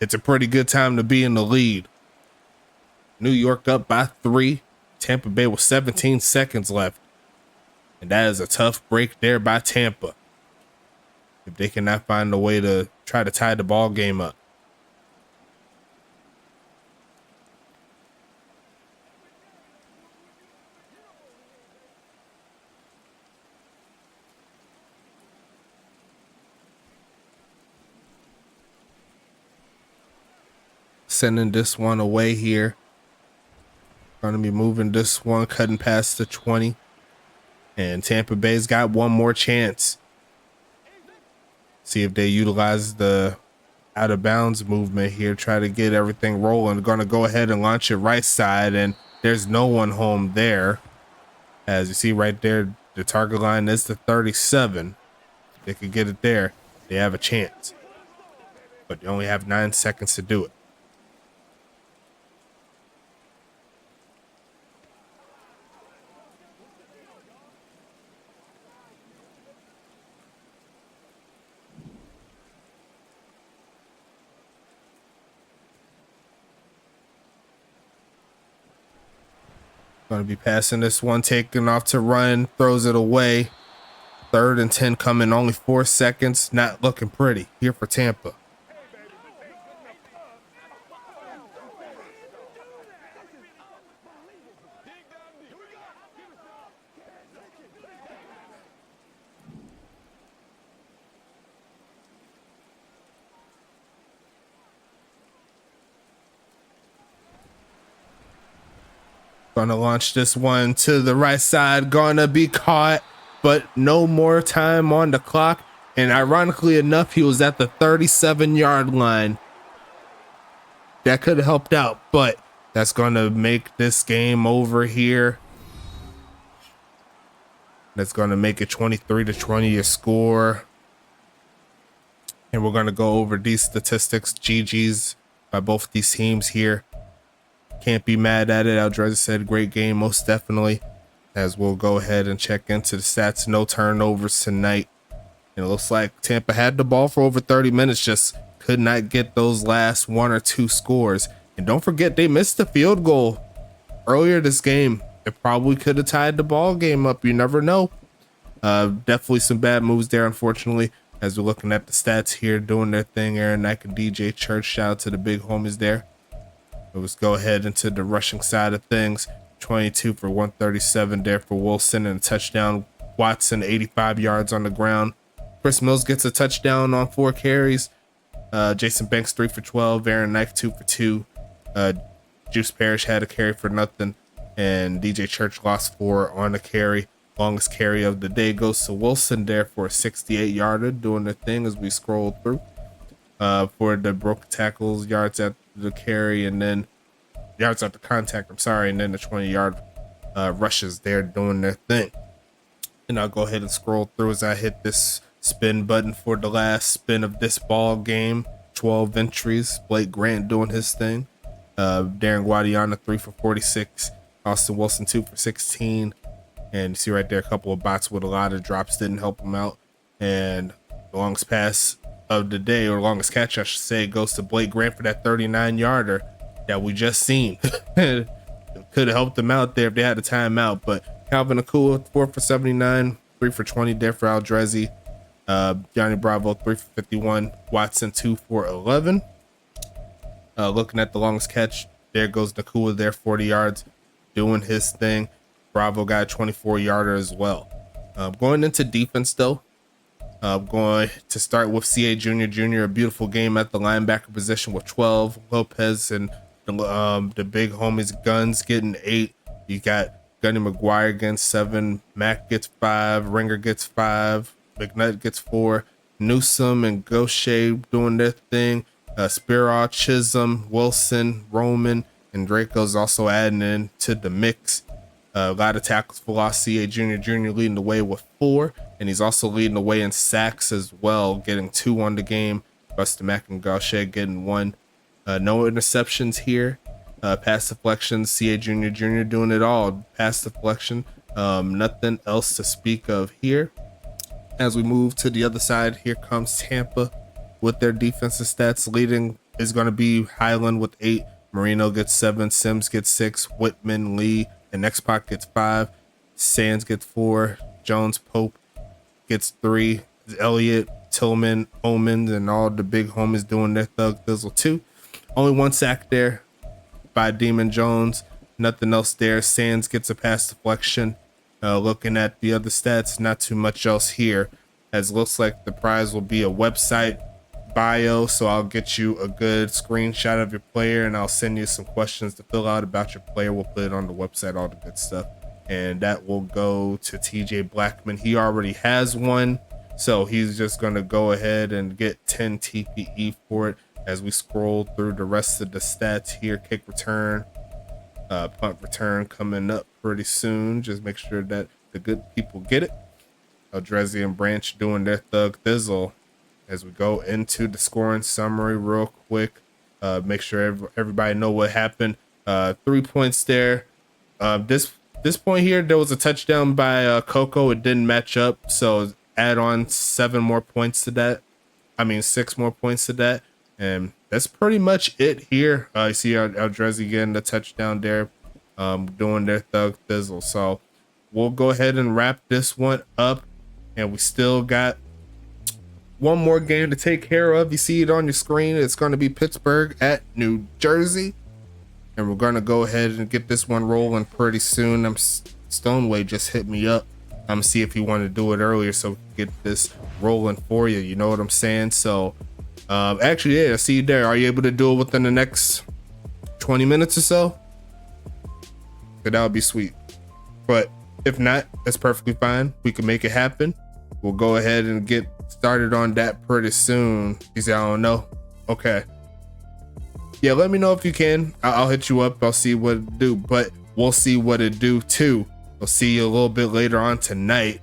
it's a pretty good time to be in the lead. New York up by 3. Tampa Bay with 17 seconds left. And that is a tough break there by Tampa. If they cannot find a way to try to tie the ball game up. Sending this one away here. Going to be moving this one, cutting past the 20. And Tampa Bay's got one more chance. See if they utilize the out of bounds movement here. Try to get everything rolling. Going to go ahead and launch it right side. And there's no one home there. As you see right there, the target line is the 37. They could get it there. They have a chance. But they only have 9 seconds to do it. Going to be passing this one, taking off to run, throws it away. 3rd and 10 coming, only 4 seconds. Not looking pretty here for Tampa. Gonna launch this one to the right side. Gonna be caught, but no more time on the clock. And ironically enough, he was at the 37-yard line. That could have helped out, but that's gonna make this game over here. That's gonna make it 23-20 your score. And we're gonna go over these statistics. GG's by both these teams here. Can't be mad at it. Aldreza said great game, most definitely. As we'll go ahead and check into the stats. No turnovers tonight. And it looks like Tampa had the ball for over 30 minutes, just could not get those last 1 or 2 scores. And don't forget, they missed the field goal earlier this game. It probably could have tied the ball game up. You never know. Definitely some bad moves there, unfortunately. As we're looking at the stats here, doing their thing. Aaron Knight and DJ Church, shout out to the big homies there. Let's go ahead into the rushing side of things. 22 for 137 there for Wilson and a touchdown. Watson 85 yards on the ground. Chris Mills gets a touchdown on 4 carries. Jason Banks 3 for 12. Aaron Knight 2 for 2. Juice Parrish had a carry for nothing, and DJ Church lost 4 on the carry. Longest carry of the day goes to Wilson there for a 68-yarder, doing the thing as we scroll through. For the broken tackles, yards at the carry, and then yards at the contact, I'm sorry, and then the 20-yard rushes there doing their thing. And I'll go ahead and scroll through as I hit this spin button for the last spin of this ball game. 12 entries. Blake Grant doing his thing. Darren Guadiana 3 for 46. Austin Wilson 2 for 16. And you see right there a couple of bots with a lot of drops didn't help him out. And the longest pass of the day, or longest catch I should say, goes to Blake Grant for that 39-yarder that we just seen. Could have helped them out there if they had a timeout, but Calvin Akua 4 for 79, 3 for 20 there for Aldrezi. Johnny Bravo 3 for 51, Watson 2 for 11. Looking at the longest catch, there goes Nakua there, 40 yards, doing his thing. Bravo got a 24-yarder as well. Going into defense though, going to start with CA Jr., a beautiful game at the linebacker position with 12. Lopez and the big homies Guns getting 8. You got Gunny McGuire getting 7. Mack gets 5. Ringer gets 5. McNutt gets 4. Newsom and Gaucher doing their thing. Spiraw, Chisholm, Wilson, Roman, and Draco's also adding in to the mix. A lot of tackles for loss. CA Jr. leading the way with 4, and he's also leading the way in sacks as well, getting 2 on the game. Buster Mack and Gaucher getting 1. No interceptions here. Pass deflections, CA Jr. doing it all. Pass deflection. Nothing else to speak of here. As we move to the other side, here comes Tampa with their defensive stats. Leading is going to be Highland with 8. Marino gets 7. Sims gets 6. Whitman, Lee, and X-Pac gets 5. Sands gets 4. Jones, Pope gets 3. Elliott, Tillman, Omen, and all the big homies doing their thug thizzle too. Only 1 sack there by Demon Jones. Nothing else there. Sands gets a pass deflection. Looking at the other stats, not too much else here, as looks like the prize will be a website bio. So I'll get you a good screenshot of your player, and I'll send you some questions to fill out about your player. We'll put it on the website, all the good stuff, and that will go to TJ Blackman. He already has one, so he's just going to go ahead and get 10 TPE for it. As we scroll through the rest of the stats here, kick return, punt return coming up pretty soon. Just make sure that the good people get it. Aldrezi and Branch doing their thug thizzle. As we go into the scoring summary real quick, make sure everybody know what happened. 3 points there. This point here, there was a touchdown by Coco. It didn't match up, so add on 7 more points to that. 6 more points to that. And that's pretty much it here. You see Aldrezi getting the touchdown there, doing their thug thizzle. So we'll go ahead and wrap this one up. And we still got one more game to take care of. You see it on your screen. It's going to be Pittsburgh at New Jersey. And we're going to go ahead and get this one rolling pretty soon. Stoneway just hit me up. I'm see if he wanted to do it earlier so we can get this rolling for you. You know what I'm saying? So actually, yeah, I see you there. Are you able to do it within the next 20 minutes or so? That would be sweet. But if not, that's perfectly fine. We can make it happen. We'll go ahead and get started on that pretty soon. You say, I don't know. Okay. Yeah, let me know if you can. I'll hit you up. I'll see what it do. But we'll see what it do too. We'll see you a little bit later on tonight.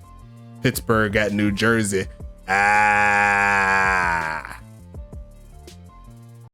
Pittsburgh at New Jersey.